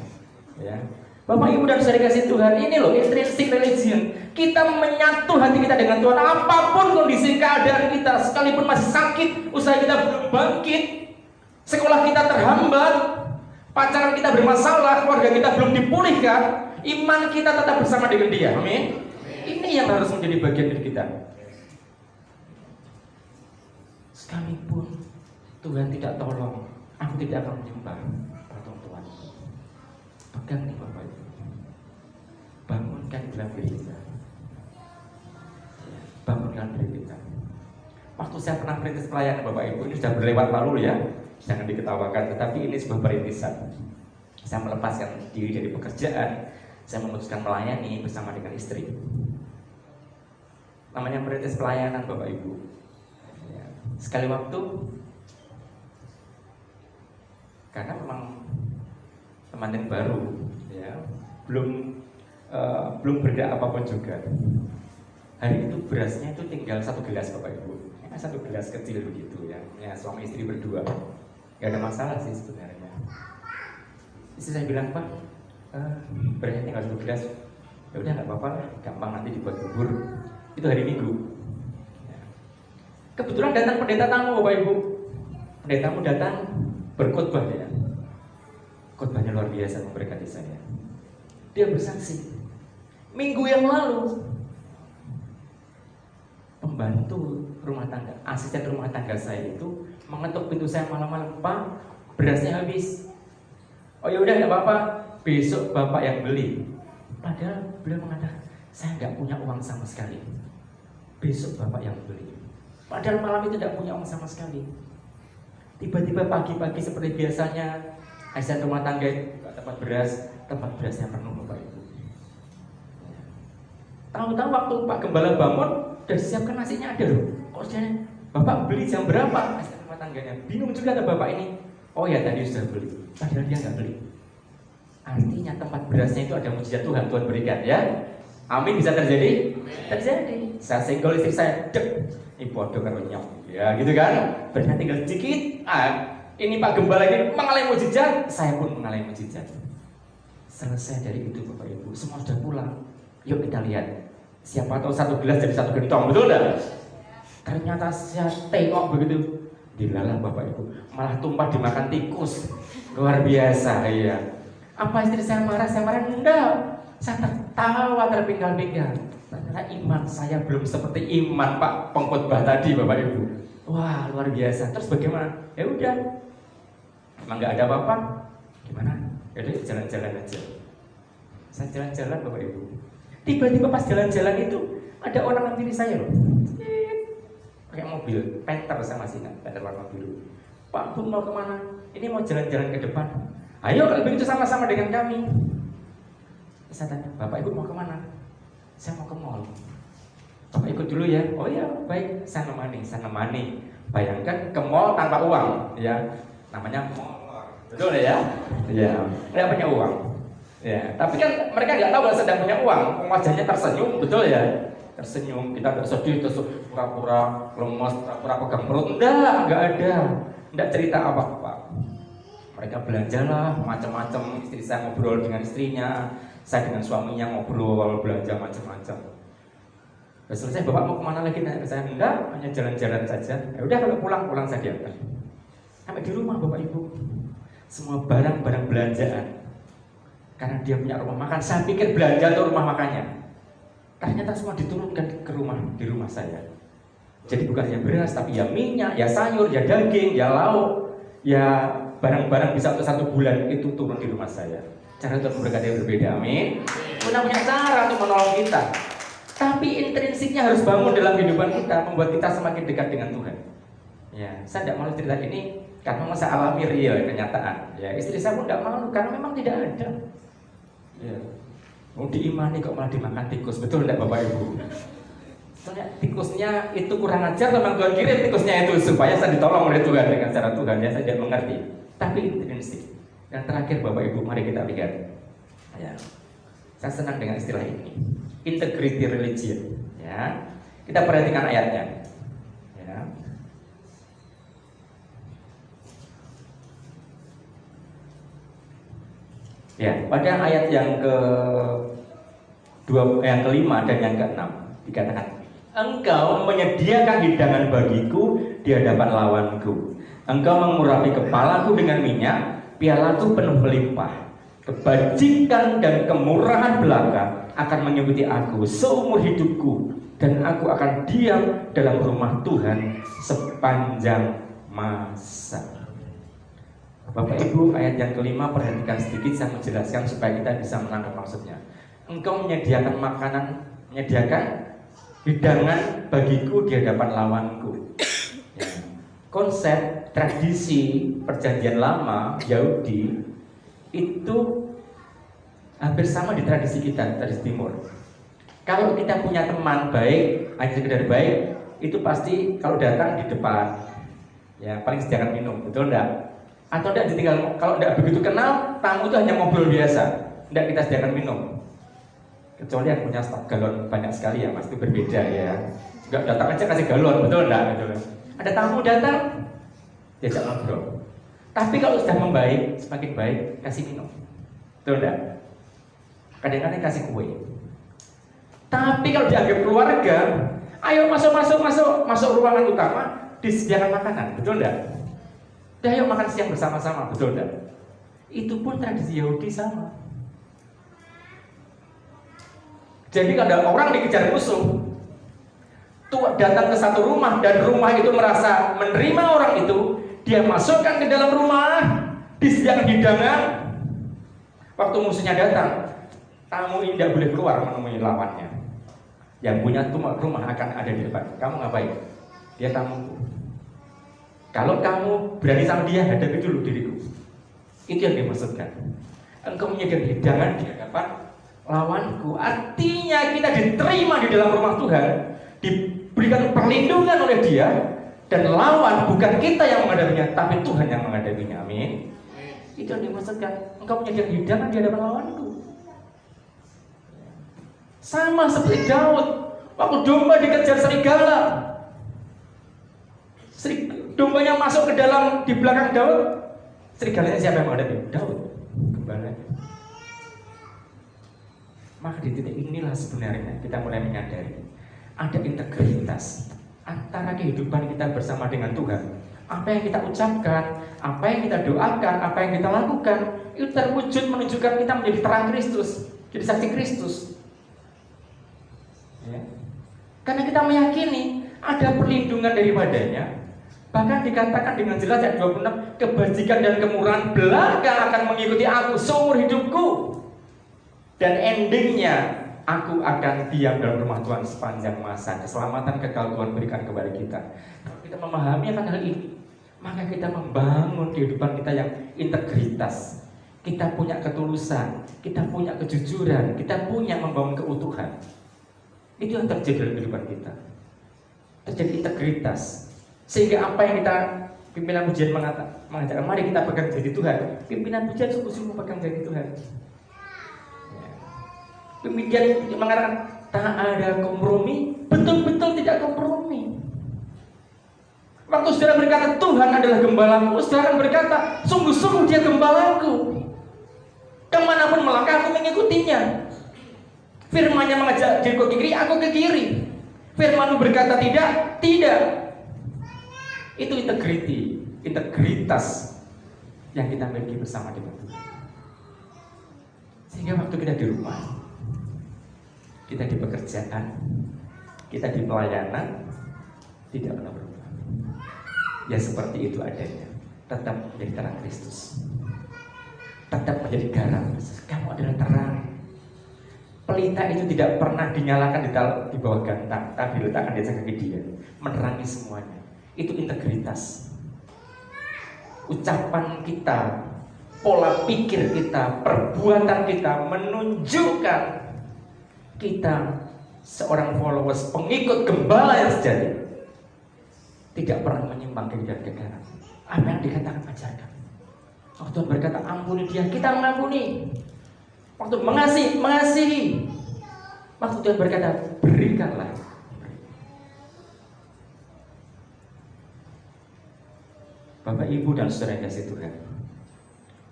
Ya. Bapak Ibu dan saudara kasih Tuhan, ini loh intrinsic religion. Kita menyatu hati kita dengan Tuhan. Apapun kondisi keadaan kita, sekalipun masih sakit, usaha kita belum bangkit, sekolah kita terhambat, pacaran kita bermasalah, keluarga kita belum dipulihkan, iman kita tetap bersama dengan Dia. Amin. Ini yang harus menjadi bagian dari kita. Sekalipun Tuhan tidak tolong, aku tidak akan menyembah patung Tuhan. Pegang nih Bapak Ibu. Bangunkan dalam diri kita. Bangunkan diri kita. Waktu saya pernah merintis pelayanan Bapak Ibu, ini sudah berlewat lalu ya, jangan diketawakan. Tetapi ini sebuah perintisan. Saya melepaskan diri dari pekerjaan, saya memutuskan melayani bersama dengan istri. Namanya merintis pelayanan Bapak Ibu. Ya. Sekali waktu, karena memang teman baru, ya, belum bergerak apapun juga. Hari itu berasnya itu tinggal 1 gelas Bapak Ibu, ya, 1 gelas kecil begitu ya, suami istri berdua, gak ada masalah sih sebenarnya. Istri saya bilang, Pak, berasnya tinggal 1 gelas, ya udah nggak apa-apa, gampang nanti dibuat bubur. Itu hari Minggu. Ya. Kebetulan datang pendeta tamu Bapak Ibu, pendeta tamu datang berkhotbah ya. Khotbahnya luar biasa memberkati saya. Dia bersaksi, minggu yang lalu pembantu rumah tangga, asisten rumah tangga saya itu mengetuk pintu saya malam-malam, Pak, berasnya habis. Oh ya udah nggak apa-apa, besok bapak yang beli. Padahal beliau mengatakan, saya nggak punya uang sama sekali. Besok bapak yang beli. Padahal malam itu tidak punya uang sama sekali. Tiba-tiba pagi-pagi seperti biasanya, asisten rumah tangga itu buka tempat berasnya penuh Bapak Ibu. Tahu-tahu waktu Pak Gembala bangun, sudah disiapkan nasinya ada loh. Kok Bapak beli jam berapa? Asisten rumah tangganya bingung juga ada Bapak ini. Oh ya tadi sudah beli. Padahal dia nggak beli. Artinya tempat berasnya itu ada mujizat Tuhan berikan ya. Amin, bisa terjadi? Terjadi. Saya senggol istri saya, dek, ini bodoh kan nyok. Ya gitu kan. Berarti tinggal sedikit. Ini Pak Gembala ini mengalami mujizat, saya pun mengalami mujizat. Selesai dari itu Bapak Ibu, semua sudah pulang. Yuk kita lihat. Siapa tahu 1 gelas jadi 1 gentong, betul enggak? Ternyata saya tengok begitu, dilalah Bapak Ibu, malah tumpah dimakan tikus. Luar biasa, iya. Apa istri saya marah? Saya marah? Enggak. Saya tertawa terpinggal-pinggal. Ternyata iman saya belum seperti iman Pak pengkhotbah tadi Bapak Ibu. Wah luar biasa. Terus bagaimana? Ya udah, emang nggak ada apa-apa. Gimana? Jadi jalan-jalan aja. Saya jalan-jalan Bapak Ibu. Tiba-tiba pas jalan-jalan itu Ada orang hampiri saya loh, pakai mobil, Panther saya masih ingat, Panther warna biru. Pak Bung mau kemana? Ini mau jalan-jalan ke depan. Ayo kalau begitu sama-sama dengan kami. Saya tanya, Bapak Ibu mau kemana? Saya mau ke mall. Bapak ikut dulu ya. Oh ya, baik, saya nemani. Bayangkan ke mall tanpa uang, ya, namanya mall. Betul ya? Ya, nggak punya uang. Ya, tapi kan mereka nggak tahu kalau sedang punya uang. Wajahnya tersenyum, betul ya? Tersenyum, kita nggak sedih, terus pura-pura lemas, pura-pura pegang perut. Nggak ada. Nggak cerita apa-apa. Mereka belanjalah macam-macam. Istri saya ngobrol dengan istrinya, saya dengan suaminya ngobrol, belanja macam-macam. Selesai, Bapak mau kemana lagi? Saya enggak, hanya jalan-jalan saja. Ya udah, kalau pulang saya diantar. Sampai di rumah Bapak Ibu, semua barang-barang belanjaan. Karena dia punya rumah makan, saya pikir belanja itu rumah makannya. Ternyata semua diturunkan ke rumah, di rumah saya. Jadi bukan hanya beras, tapi ya minyak, ya sayur, ya daging, ya lauk, ya barang-barang bisa untuk 1 bulan itu turun di rumah saya. Cara untuk memberkati yang berbeda, amin. Kita punya cara untuk menolong kita. Tapi intrinsiknya harus bangun dalam kehidupan kita, membuat kita semakin dekat dengan Tuhan. Ya, saya tidak malu cerita ini karena memang saya alami real kenyataan. Ya, istri saya pun tidak malu karena memang tidak ada. Ya, mau diimani kok malah dimakan tikus, betul tidak Bapak Ibu? Soalnya tikusnya itu kurang ajar, memang Tuhan kirim tikusnya itu supaya saya ditolong oleh Tuhan dengan cara Tuhan. Ya, saya tidak mengerti. Tapi intrinsik. Dan terakhir Bapak Ibu, mari kita lihat. Ya, saya senang dengan istilah ini. Integrity religion, ya. Kita perhatikan ayatnya, ya. Ya, pada ayat yang kelima dan yang keenam dikatakan, Engkau menyediakan hidangan bagiku di hadapan lawanku. Engkau mengurapi kepalaku dengan minyak, pialaku penuh melimpah. Kebajikan dan kemurahan belaka akan mengikuti aku seumur hidupku, dan aku akan diam dalam rumah Tuhan sepanjang masa. Bapak Ibu, ayat yang kelima perhatikan sedikit, saya menjelaskan supaya kita bisa menangkap maksudnya. Engkau menyediakan makanan, menyediakan hidangan bagiku di hadapan lawanku. Ya. Konsep tradisi perjanjian lama Yahudi itu hampir sama di tradisi kita, tradisi timur. Kalau kita punya teman baik, hanya sekedar baik, itu pasti kalau datang di depan, ya paling sediakan minum, betul enggak? Atau enggak ditinggal, kalau enggak begitu kenal, tamu itu hanya ngobrol biasa, enggak kita sediakan minum. Kecuali yang punya stok galon banyak sekali ya, mas, itu berbeda ya. Enggak datang aja kasih galon, betul enggak? Ada tamu datang, diajak ngobrol. Tapi kalau sudah membaik, semakin baik, kasih minum. Betul enggak? Kadang-kadang kasih kue. Tapi kalau dianggap keluarga, ayo masuk ruangan utama, disediakan makanan. Betul enggak? Udah ayo makan siang bersama-sama. Betul enggak? Itu pun tradisi Yahudi sama. Jadi kalau ada orang dikejar musuh, tuh datang ke satu rumah dan rumah itu merasa menerima orang itu, dia masukkan ke dalam rumah, disediakan hidangan. Waktu musuhnya datang, tamu ini tidak boleh keluar menemui lawannya. Yang punya rumah akan ada di depan. Kamu ngapain? Dia tamuku. Kalau kamu berani sama dia, hadapi dulu diriku. Itu yang dimaksudkan. Engkau menyediakan hidangan di hadapan lawanku. Artinya kita diterima di dalam rumah Tuhan, diberikan perlindungan oleh Dia. Dan lawan bukan kita yang menghadapinya, tapi Tuhan yang menghadapinya. Amin. Itu yang dimaksudkan. Engkau menyediakan hidangan di hadapan lawanku. Sama seperti Daud, waktu domba dikejar serigala, dombanya masuk ke dalam di belakang Daud, serigalanya siapa yang menghadapi? Daud, gembalanya. Maka di titik inilah sebenarnya kita mulai menyadari ada integritas antara kehidupan kita bersama dengan Tuhan. Apa yang kita ucapkan, apa yang kita doakan, apa yang kita lakukan, itu terwujud menunjukkan kita menjadi terang Kristus, jadi saksi Kristus. Ya. Karena kita meyakini ada perlindungan daripadanya. Bahkan dikatakan dengan jelas ayat 26, kebajikan dan kemurahan belaka akan mengikuti aku seumur hidupku. Dan endingnya aku akan diam dalam rumah Tuhan sepanjang masa. Keselamatan kekal Tuhan berikan kepada kita. Kalau kita memahami akan hal ini, maka kita membangun kehidupan kita yang integritas. Kita punya ketulusan, kita punya kejujuran, kita punya membangun keutuhan. Itu yang terjadi dalam kehidupan kita. Terjadi integritas. Sehingga apa yang kita pimpinan pujian mengatakan, mari kita pegang jadi Tuhan. Pimpinan pujian sungguh-sungguh pegang jadi Tuhan. Pimpinan mengatakan tak ada kompromi, betul-betul tidak kompromi. Waktu saudara berkata Tuhan adalah gembalaku, saudara akan berkata sungguh-sungguh dia gembalaku. Kemanapun melangkah aku mengikutinya. Firman-Nya mengajak diriku ke kiri, aku ke kiri. Firman-Mu berkata tidak, tidak. Itu integritas yang kita miliki bersama dengan Tuhan. Sehingga waktu kita di rumah, kita di pekerjaan, kita di pelayanan, tidak pernah berubah. Ya seperti itu adanya. Tetap menjadi terang Kristus. Tetap menjadi garam Kristus. Kamu adalah terang. Pelita itu tidak pernah dinyalakan di bawah gantang, tapi diletakkan di kaki dia, menerangi semuanya. Itu integritas. Ucapan kita, pola pikir kita, perbuatan kita menunjukkan kita seorang followers, pengikut gembala yang sejati, tidak pernah menyimpang dari kebenaran. Apa yang dikatakan ajarkan. Waktu Tuhan berkata ampuni dia, kita mengampuni. Waktu mengasihi. Waktu Tuhan berkata berikanlah. Bapak, Ibu, dan saudara yang kasih Tuhan,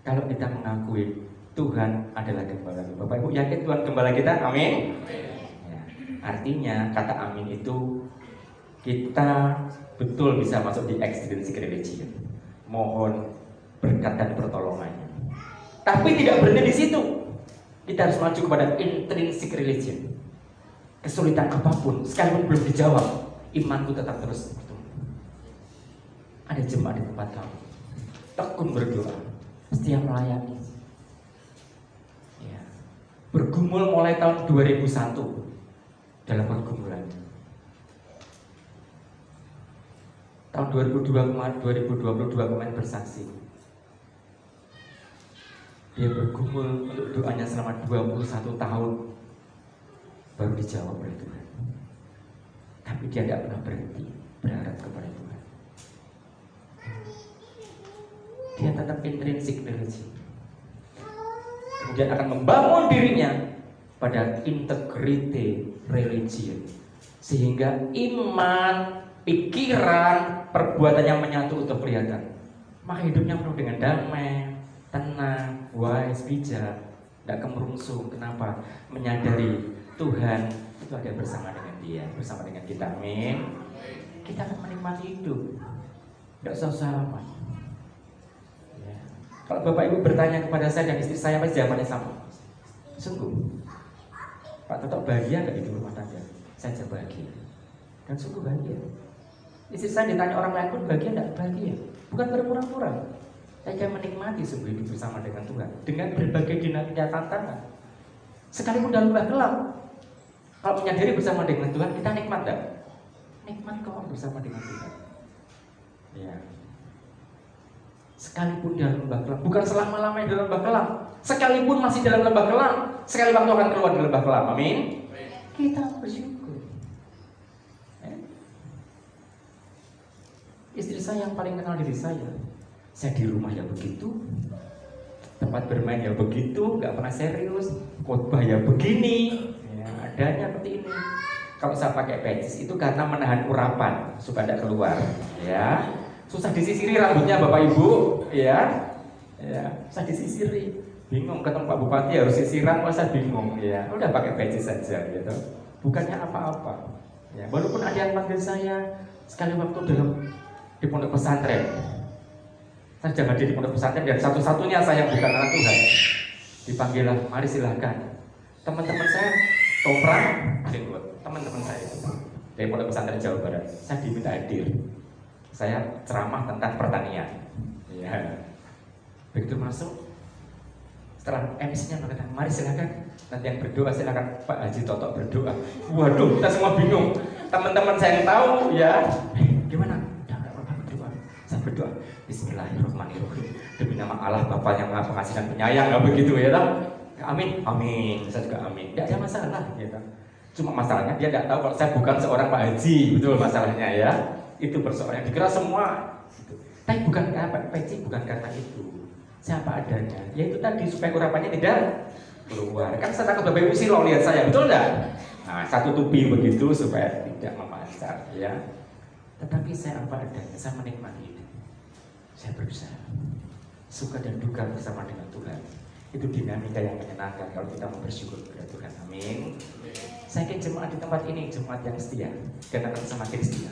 kalau kita mengakui Tuhan adalah gembala, Bapak, Ibu yakin Tuhan gembala kita? Amin. Ya, artinya kata amin itu kita betul bisa masuk di extrinsic religion. Mohon berkat dan pertolongannya. Tapi tidak berhenti di situ. Kita harus maju kepada intrinsic religion. Kesulitan apapun, sekalipun belum dijawab, imanku tetap terus bertumbuh. Ada jemaat di tempat kamu, tekun berdoa, setia melayani. Ya. Bergumul mulai tahun 2001 dalam pergumulan. Tahun 2022 kemarin bersaksi. Dia bergumul untuk doanya selama 21 tahun, baru dijawab oleh Tuhan. Tapi dia tidak pernah berhenti berharap kepada Tuhan. Dia tetap intrinsic religion. Kemudian akan membangun dirinya pada integrity religion, sehingga iman, pikiran, perbuatannya menyatu untuk kelihatan. Maka hidupnya penuh dengan damai, tenang, wise, bijak, tidak kemerungsung. Kenapa? Menyadari Tuhan itu ada bersama dengan dia, bersama dengan kita. Amin. Kita akan menikmati hidup, tidak usah amat. Ya. Kalau Bapak Ibu bertanya kepada saya dan istri saya, pasti jawabannya sama. Sungguh, Pak Toto bahagia nggak di rumah tangga? Saya jawab bahagia, dan sungguh bahagia. Istri saya ditanya orang lain pun bahagia nggak? Bahagia. Bukan berpura-pura. Saya menikmati sungguh hidup bersama dengan Tuhan dengan berbagai dinamika tantangan. Sekalipun dalam lubang gelap, kalau menyadari bersama dengan Tuhan, kita nikmat tak? Nikmat kok bersama dengan Tuhan. Ya. Sekalipun dalam lubang gelap, bukan selama-lamanya dalam lubang gelap. Sekalipun masih dalam lubang gelap, sekali waktu akan keluar dari lubang gelap. Amin. Kita bersyukur. Istri saya yang paling kenal diri saya. Saya di rumah ya begitu, tempat bermain ya begitu, nggak pernah serius, khotbah ya begini, ya, adanya seperti ini. Kalau saya pakai peci itu karena menahan urapan supaya tidak keluar, ya. Susah disisiri rambutnya Bapak Ibu, ya, susah disisiri. Bingung ketemu Pak Bupati harus sisiran, masa bingung, ya. Udah pakai peci saja, gitu. Bukannya apa-apa. Ya, walaupun ada yang panggil saya sekali waktu di pondok pesantren. Saya jangan di pondok pesantren dan satu-satunya saya bukan anak Tuhan. Dipanggillah, mari silahkan. Teman-teman saya toprak, teman-teman saya dari pondok pesantren Jawa Barat. Saya diminta hadir. Saya ceramah tentang pertanian. Ya. Begitu masuk, Setelah MC-nya mengatakan, mari silakan, nanti yang berdoa silakan Pak Haji Toto berdoa. Waduh, kita semua bingung. Teman-teman saya yang tahu ya, gimana? Udah nggak apa-apa berdoa. Saya berdoa, Bismillahirrahmanirrahim. Demi nama Allah Bapa yang Maha Pengasih dan Penyayang, nggak begitu ya toh? Amin, amin. Saya juga amin. Tidak ada masalah, ya toh. Cuma masalahnya dia tidak tahu kalau saya bukan seorang Pak Haji, betul masalahnya ya. Itu persoalan yang dikira semua. Gitu. Tapi bukan karena Pak Peci, bukan karena itu. Siapa adanya, yaitu tadi supaya urapannya tidak keluar. Kan saya takut Bapak Ibu sih lo lihat saya, betul enggak? Nah, satu tupi begitu supaya tidak memancar, ya. Tetapi saya apa adanya, saya menikmati ini. Saya berusaha, suka dan duka bersama dengan Tuhan. Itu dinamika yang menyenangkan kalau kita mau bersyukur kepada Tuhan. Amin. Saya yakin jemaat di tempat ini jemaat yang setia dan akan semakin setia.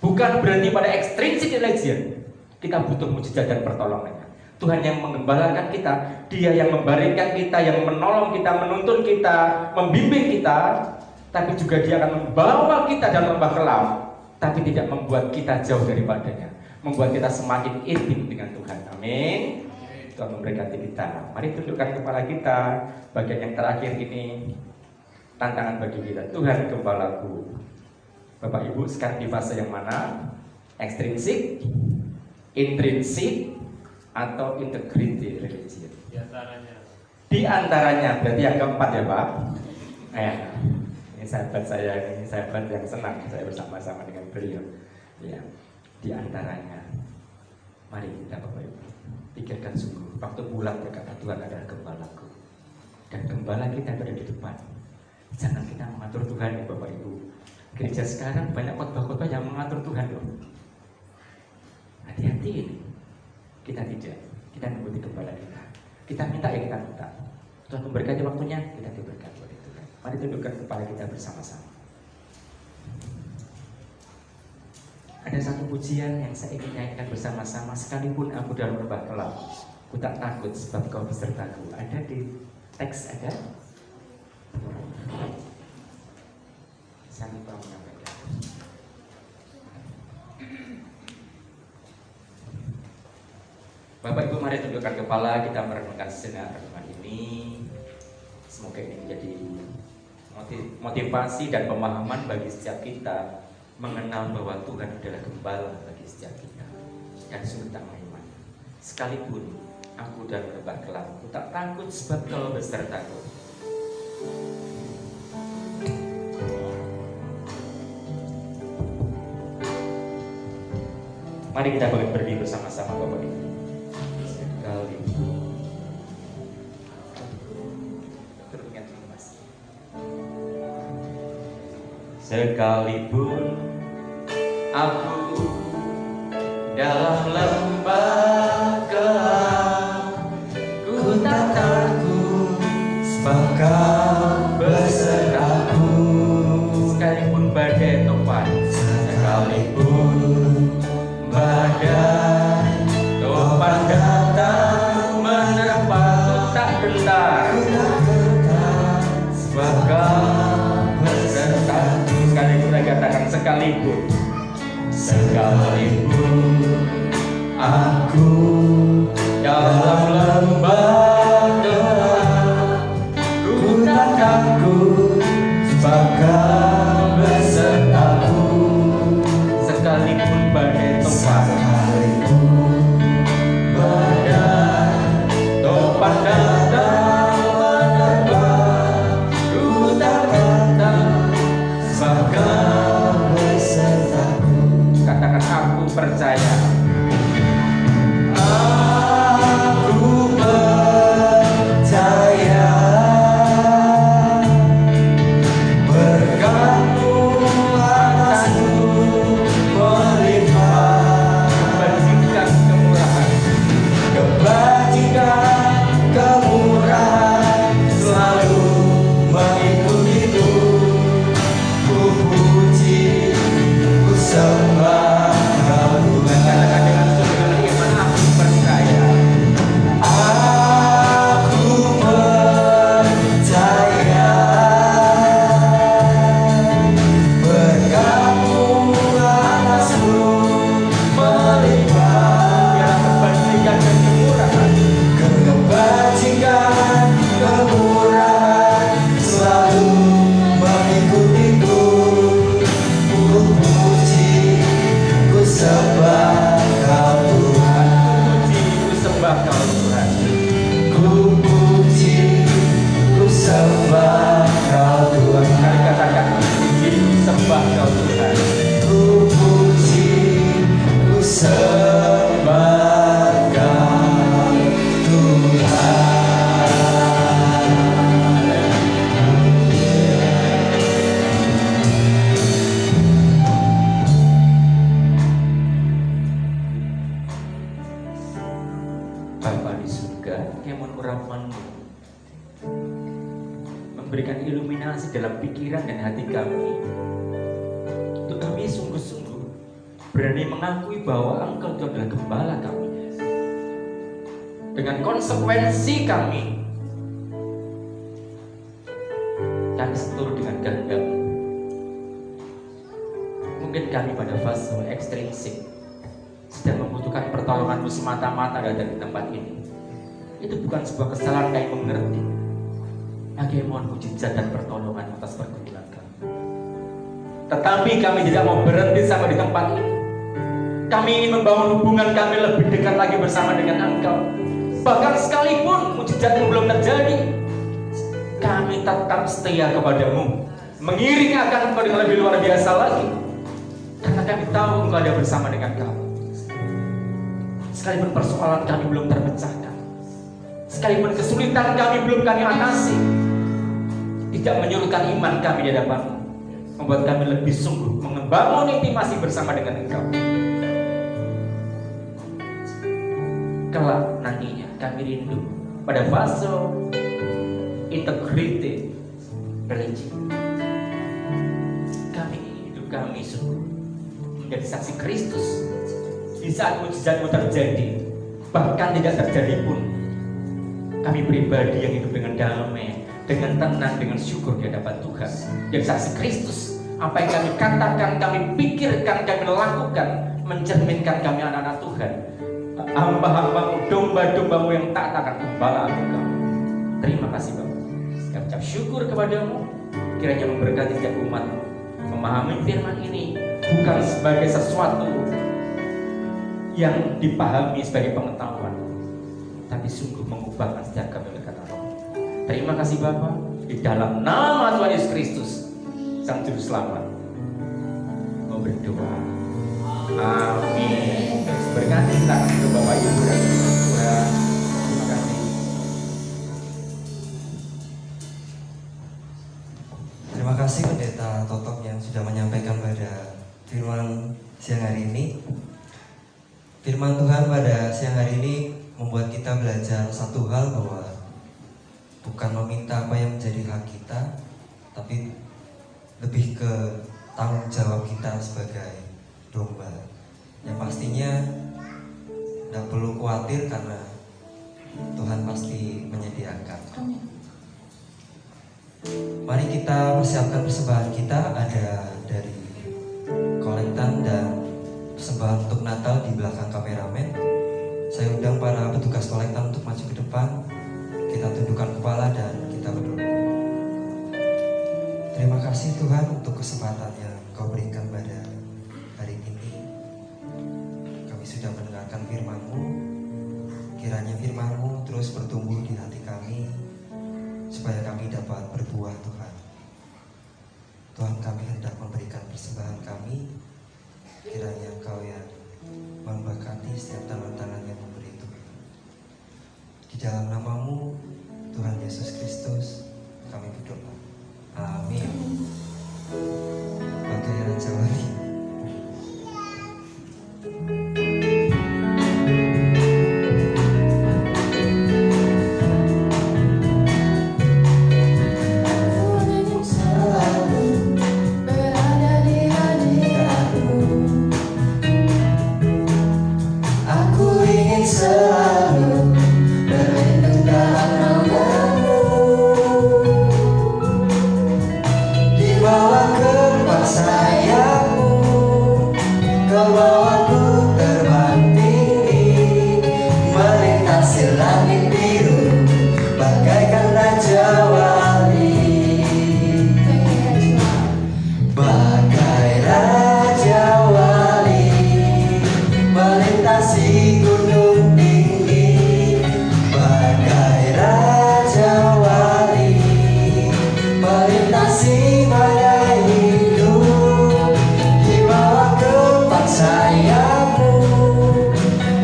Bukan berhenti pada extrinsic religion. Kita butuh mujizat dan pertolongannya. Tuhan yang mengembalakan kita, Dia yang membaringkan kita, yang menolong kita, menuntun kita, membimbing kita, tapi juga Dia akan membawa kita dalam lembah kelam, tapi tidak membuat kita jauh daripadanya, membuat kita semakin intim dengan Tuhan. Amin. Tuhan memberkati kita. Mari tundukkan kepala kita. Bagian yang terakhir ini tantangan bagi kita. Tuhan gembalaku. Bapak Ibu sekarang di fase yang mana? Ekstrinsik, intrinsik, atau integrity religion. Di antaranya berarti yang keempat ya Pak. Ini sahabat saya, ini sahabat yang senang saya bersama-sama dengan beliau. Ya, di antaranya, mari kita Bapak Ibu pikirkan sungguh. Waktu bulan berkata Tuhan adalah gembalaku, dan gembala kita berada di depan. Jangan kita mengatur Tuhan ya Bapak Ibu. Gereja sekarang banyak khotbah-khotbah yang mengatur Tuhan loh. Hati-hati ini. Kita tidak, kita mengikuti gembala kita. Kita minta ya kita minta. Tuhan memberkati waktunya, kita diberkati oleh Tuhan. Mari tundukkan kepala kita bersama-sama. Ada satu pujian yang saya ingin nyanyikan bersama-sama. Sekalipun aku dalam lembah kelam, ku tak takut sebab Kau besertaku. Ada di teks ada. Saya lupa menyampaikan. Bapak Ibu mari tundukkan kepala, kita merenungkan sejenak renungan ini. Semoga ini menjadi motivasi dan pemahaman bagi setiap kita mengenal bahwa Tuhan adalah gembala bagi setiap kita. Dan sungguh tak main-main. Sekalipun aku dalam lembah kelam, aku tak takut sebab Kau besertaku. Mari kita berdiri bersama-sama Bapak Ibu. Sekalipun aku dalam lembah kelam, ku tak takut sebab Kau besertaku. Sekalipun badai topan, sekalipun badai topan datang menerpa, ku tak gentar sebab Kau besertaku. Sekali kita katakan sekalipun aku dalam lembah gelap, ku tak takut sebab Kau besertaku. Sekalipun badai topan datang menerpa, ku tak gentar sebab Kau besertaku. Katakan aku percaya. Aku Bapa di surga, kemon urapanmu memberikan iluminasi dalam pikiran dan hati kami, untuk kami sungguh-sungguh berani mengakui bahwa Engkau itu adalah gembala kami. Dengan konsekuensi kami seturut dengan kehendak. Mungkin kami pada fase ekstrinsik sedang membutuhkan pertolongan-Mu semata-mata dari tempat ini. Itu bukan sebuah kesalahan kami mengerti. Kami mohon mujizat dan pertolongan atas pergumulan kami. Tetapi kami tidak mau berhenti sampai di tempat ini. Kami ingin membangun hubungan kami lebih dekat lagi bersama dengan Engkau. Bahkan sekalipun mujizat-Mu belum terjadi, kami tetap setia kepada-Mu, mengiring akan Engkau dengan lebih luar biasa lagi, karena kami tahu Engkau ada bersama dengan kami. Sekalipun persoalan kami belum terpecahkan, sekalipun kesulitan kami belum kami atasi, tidak menyurutkan iman kami di hadapan-Mu, membuat kami lebih sungguh membangun intimasi bersama dengan Engkau. Kelak nantinya kami rindu pada fase integrated religi. Kami ingin hidup kami sungguh menjadi saksi Kristus di saat mujizat-Mu terjadi, bahkan tidak terjadi pun. Kami pribadi yang hidup dengan damai, dengan tenang, dengan syukur di hadapan Tuhan, jadi saksi Kristus. Apa yang kami katakan, kami pikirkan, kami lakukan, mencerminkan kami anak-anak Tuhan, hamba-hamba-Mu, domba-domba-Mu yang taat akan gembala Engkau. Terima kasih Bapak. Kami ucap syukur kepada-Mu, kiranya memberkati setiap umat-Mu, memahami firman ini bukan sebagai sesuatu yang dipahami sebagai pengetahuan, tapi sungguh mengubahkan setiap kami oleh kata Roh. Terima kasih Bapa, di dalam nama Tuhan Yesus Kristus, Sang Juru Selamat, mau berdoa. Amin. Berkati silakan ke Bapak Ibu dan Tuhan. Terima kasih. Terima kasih Pendeta Totok yang sudah menyampaikan pada firman siang hari ini. Firman Tuhan pada siang hari ini membuat kita belajar satu hal, bahwa bukan meminta apa yang menjadi hak kita, tapi lebih ke tanggung jawab kita sebagai domba. Yang pastinya tidak perlu khawatir karena Tuhan pasti menyediakan. Mari kita persiapkan persembahan kita, ada dari kolektan dan persembahan untuk Natal di belakang kameramen. Saya undang para petugas kolektan untuk maju ke depan. Kita tundukkan kepala dan kita berdoa. Terima kasih Tuhan untuk kesempatan yang Kau berikan pada hari ini. Kami sudah mendengarkan firman-Mu. Kiranya firman-Mu terus bertumbuh di hati kami, supaya kami dapat berbuah Tuhan. Tuhan, kami hendak memberikan persembahan kami. Kiranya Engkau yang memberkati setiap tangan-tangan yang memberi Tuhan. Di dalam nama-Mu Tuhan Yesus Kristus kami berdoa. Amin. Batu yang Raja Wali.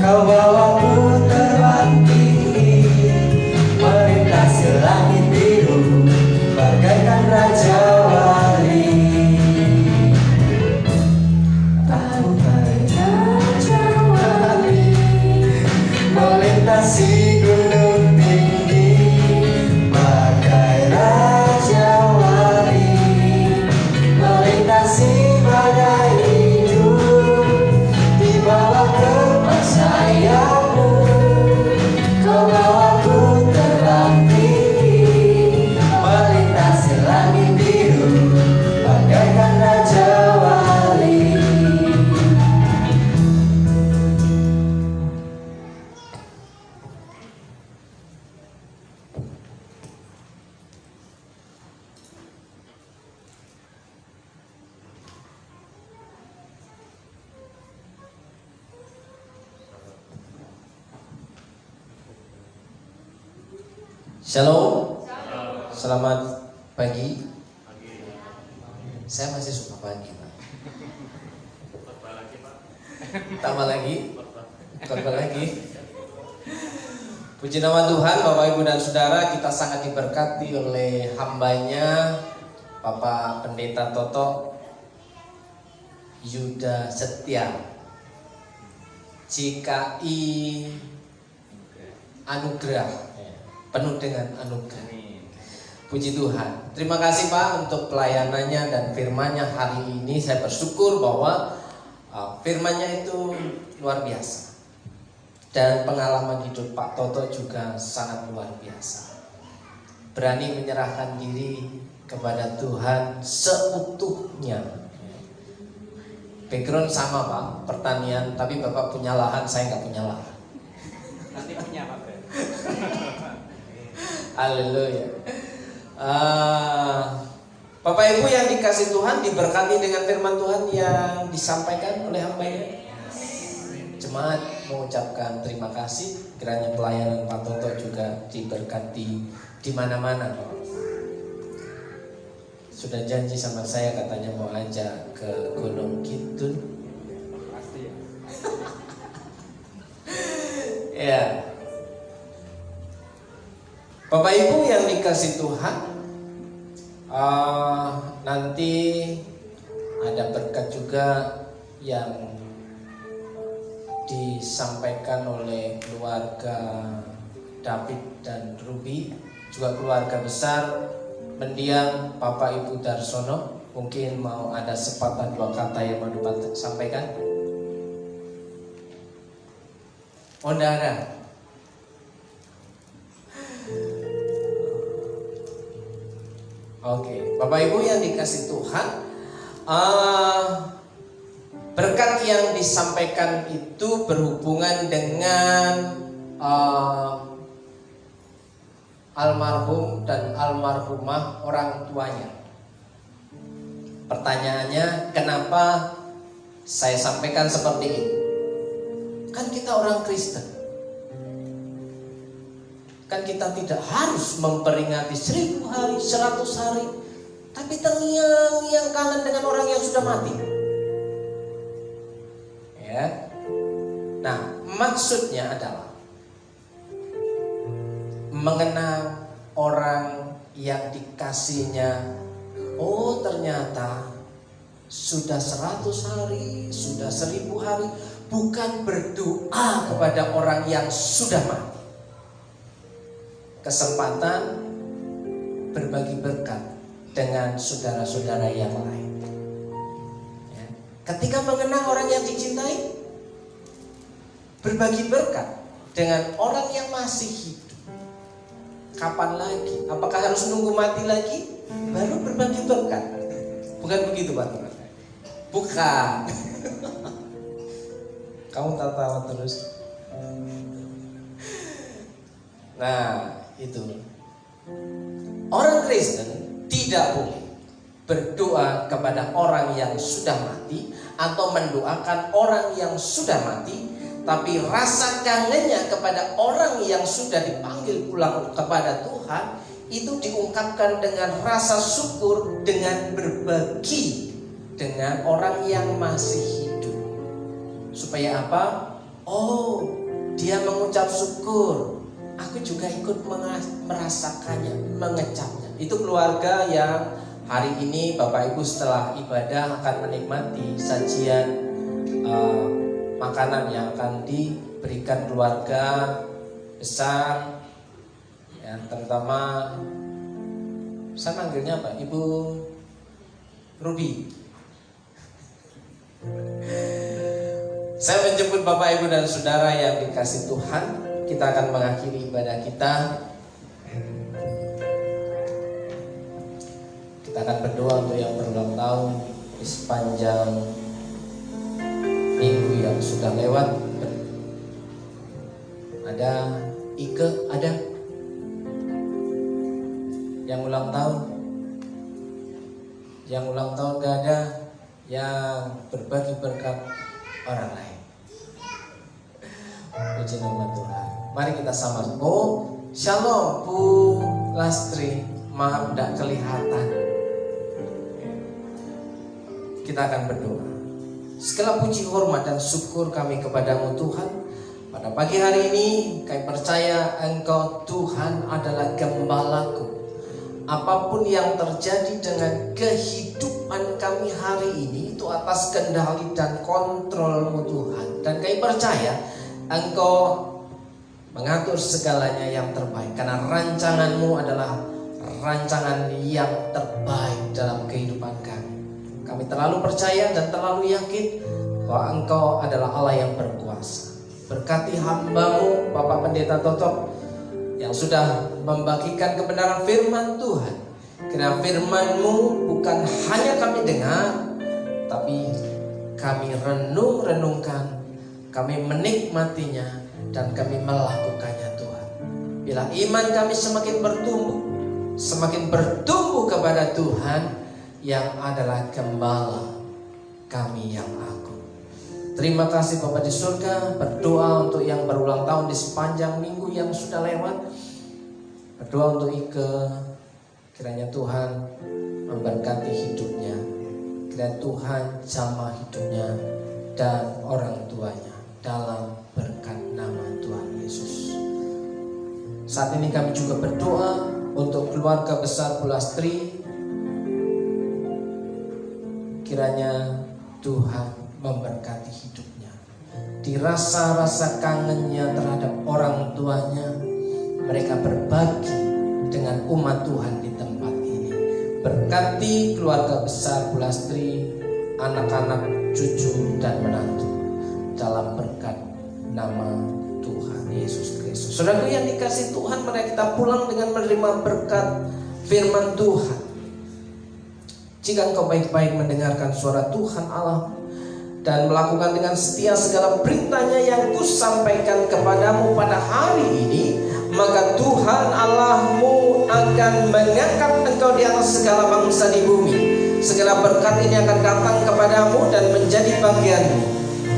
Kau bawaku terbang tinggi, melintasi melintasi gunung tinggi, bagai raja wali, melintasi badai hidup, di bawah kepas sayapmu, kau bawaku terbang tinggi, melintasi langit biru, bagaikan raja wali. Shalom. Selamat pagi. Saya masih suka pagi, Pak. Tambah lagi. Tambah lagi. Puji nama Tuhan, Bapak Ibu dan Saudara, kita sangat diberkati oleh hambanya Bapak Pendeta Toto Yuda Setia, CKI Anugerah, penuh dengan anugerah. Puji Tuhan. Terima kasih Pak untuk pelayanannya dan firman-Nya hari ini. Saya bersyukur bahwa firman-Nya itu luar biasa. Dan pengalaman hidup Pak Toto juga sangat luar biasa. Berani menyerahkan diri kepada Tuhan seutuhnya. Background sama Pak, pertanian, tapi Bapak punya lahan, saya nggak punya lahan. Nanti punya Pak. Haleluya. Bapak Ibu yang dikasih Tuhan, diberkati dengan firman Tuhan yang disampaikan oleh hamba-Nya. Jemaat mengucapkan terima kasih. Kiranya pelayanan Pak Toto juga diberkati di mana-mana. Sudah janji sama saya, katanya mau ajak ke Gunung Kidul. Pasti ya. Ya. Bapak Ibu yang dikasih Tuhan, nanti ada berkat juga yang disampaikan oleh keluarga David dan Ruby, juga keluarga besar mendiang Bapak Ibu Darsono. Mungkin mau ada sepatah dua kata yang mau disampaikan. Oh, enggak ada. Oke, Bapak Ibu yang dikasih Tuhan, berkat yang disampaikan itu berhubungan dengan almarhum dan almarhumah orang tuanya. Pertanyaannya, kenapa saya sampaikan seperti ini? Kan kita orang Kristen. Kan kita tidak harus memperingati 1000 hari, 100 hari, tapi terngiang-ngiang kangen dengan orang yang sudah mati. Ya. Nah, maksudnya adalah mengenang orang yang dikasihnya. Oh, ternyata sudah 100 hari, sudah 1000 hari, bukan berdoa kepada orang yang sudah mati. Kesempatan berbagi berkat dengan saudara-saudara yang lain. Ya. Ketika mengenang orang yang dicintai, berbagi berkat dengan orang yang masih hidup. Kapan lagi? Apakah harus nunggu mati lagi baru berbagi berkat? Bukan begitu Pak. Bukan. Kamu tertawa terus. Nah, itu orang Kristen tidak boleh berdoa kepada orang yang sudah mati atau mendoakan orang yang sudah mati, tapi rasa kangennya kepada orang yang sudah dipanggil pulang kepada Tuhan itu diungkapkan dengan rasa syukur, dengan berbagi dengan orang yang masih hidup. Supaya apa? Oh, dia mengucap syukur, aku juga ikut merasakannya, mengecapnya. Itu keluarga yang hari ini Bapak Ibu setelah ibadah akan menikmati sajian makanan yang akan diberikan keluarga besar, ya, terutama saya manggilnya apa? Ibu Ruby. Saya menjemput Bapak, Ibu, dan Saudara yang dikasih Tuhan. Kita akan mengakhiri ibadah kita. Kita akan berdoa untuk yang berulang tahun di sepanjang minggu yang sudah lewat. Ada Ike, ada yang ulang tahun. Yang ulang tahun gak ada. Yang berbagi berkat orang lain. Puji nama Tuhan. Mari kita sama. Oh, shalom Bu Lastri. Maaf tidak kelihatan. Kita akan berdoa. Segala puji, hormat, dan syukur kami kepadamu Tuhan. Pada pagi hari ini kami percaya Engkau Tuhan adalah gembalaku. Apapun yang terjadi dengan kehidupan kami hari ini itu atas kendali dan kontrolmu Tuhan. Dan kami percaya Engkau mengatur segalanya yang terbaik, karena rancanganmu adalah rancangan yang terbaik dalam kehidupan kami. Kami terlalu percaya dan terlalu yakin bahwa Engkau adalah Allah yang berkuasa. Berkati hamba-Mu Bapak Pendeta Toto yang sudah membagikan kebenaran firman Tuhan. Karena firman-Mu bukan hanya kami dengar, tapi kami renungkan, kami menikmatinya, dan kami melakukannya Tuhan. Bila iman kami semakin bertumbuh kepada Tuhan yang adalah gembala kami yang agung. Terima kasih Bapa di surga. Berdoa untuk yang berulang tahun di sepanjang minggu yang sudah lewat. Berdoa untuk Ike, kiranya Tuhan memberkati hidupnya, kiranya Tuhan jamah hidupnya dan orang tuanya dalam berkat nama Tuhan Yesus. Saat ini kami juga berdoa untuk keluarga besar Bu Lastri. Kiranya Tuhan memberkati hidupnya. Dirasa-rasa kangennya terhadap orang tuanya, mereka berbagi dengan umat Tuhan di tempat ini. Berkati keluarga besar Bu Lastri, anak-anak, cucu, dan menantu dalam berkat nama Tuhan Yesus Kristus. Saudara yang dikasih Tuhan, mari kita pulang dengan menerima berkat firman Tuhan. Jika engkau baik-baik mendengarkan suara Tuhan Allah dan melakukan dengan setia segala perintahnya yang kusampaikan kepadamu pada hari ini, maka Tuhan Allahmu akan mengangkat engkau di atas segala bangsa di bumi. Segala berkat ini akan datang kepadamu dan menjadi bagianmu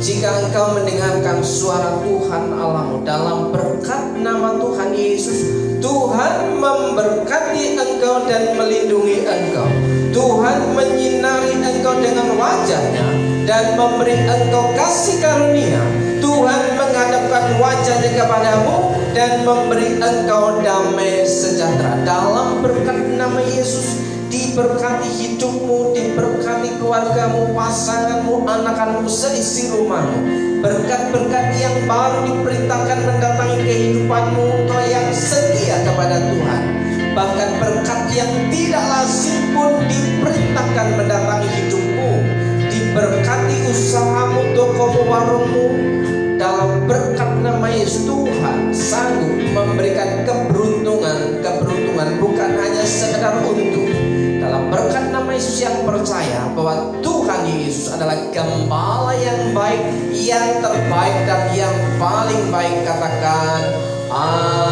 jika engkau mendengarkan suara Tuhan Allahmu. Dalam berkat nama Tuhan Yesus, Tuhan memberkati engkau dan melindungi engkau. Tuhan menyinari engkau dengan wajah-Nya dan memberi engkau kasih karunia. Tuhan menghadapkan wajah-Nya kepadamu dan memberi engkau damai sejahtera. Dalam berkat nama Yesus, diberkati hidupmu, diberkati keluargamu, pasanganmu, anak-anakmu, seisi rumahmu. Berkat-berkat yang baru diperintahkan mendatangi kehidupanmu, kau yang setia kepada Tuhan. Bahkan berkat yang tidak lazim pun diperintahkan mendatangi hidupmu. Diberkati usahamu, tokomu, warungmu. Dalam berkat nama Yesus, Tuhan sanggup memberikan keberuntungan bukan hanya sekedar untung. Dalam berkat nama Yesus yang percaya bahwa Tuhan Yesus adalah gembala yang baik, yang terbaik, dan yang paling baik, katakan amin.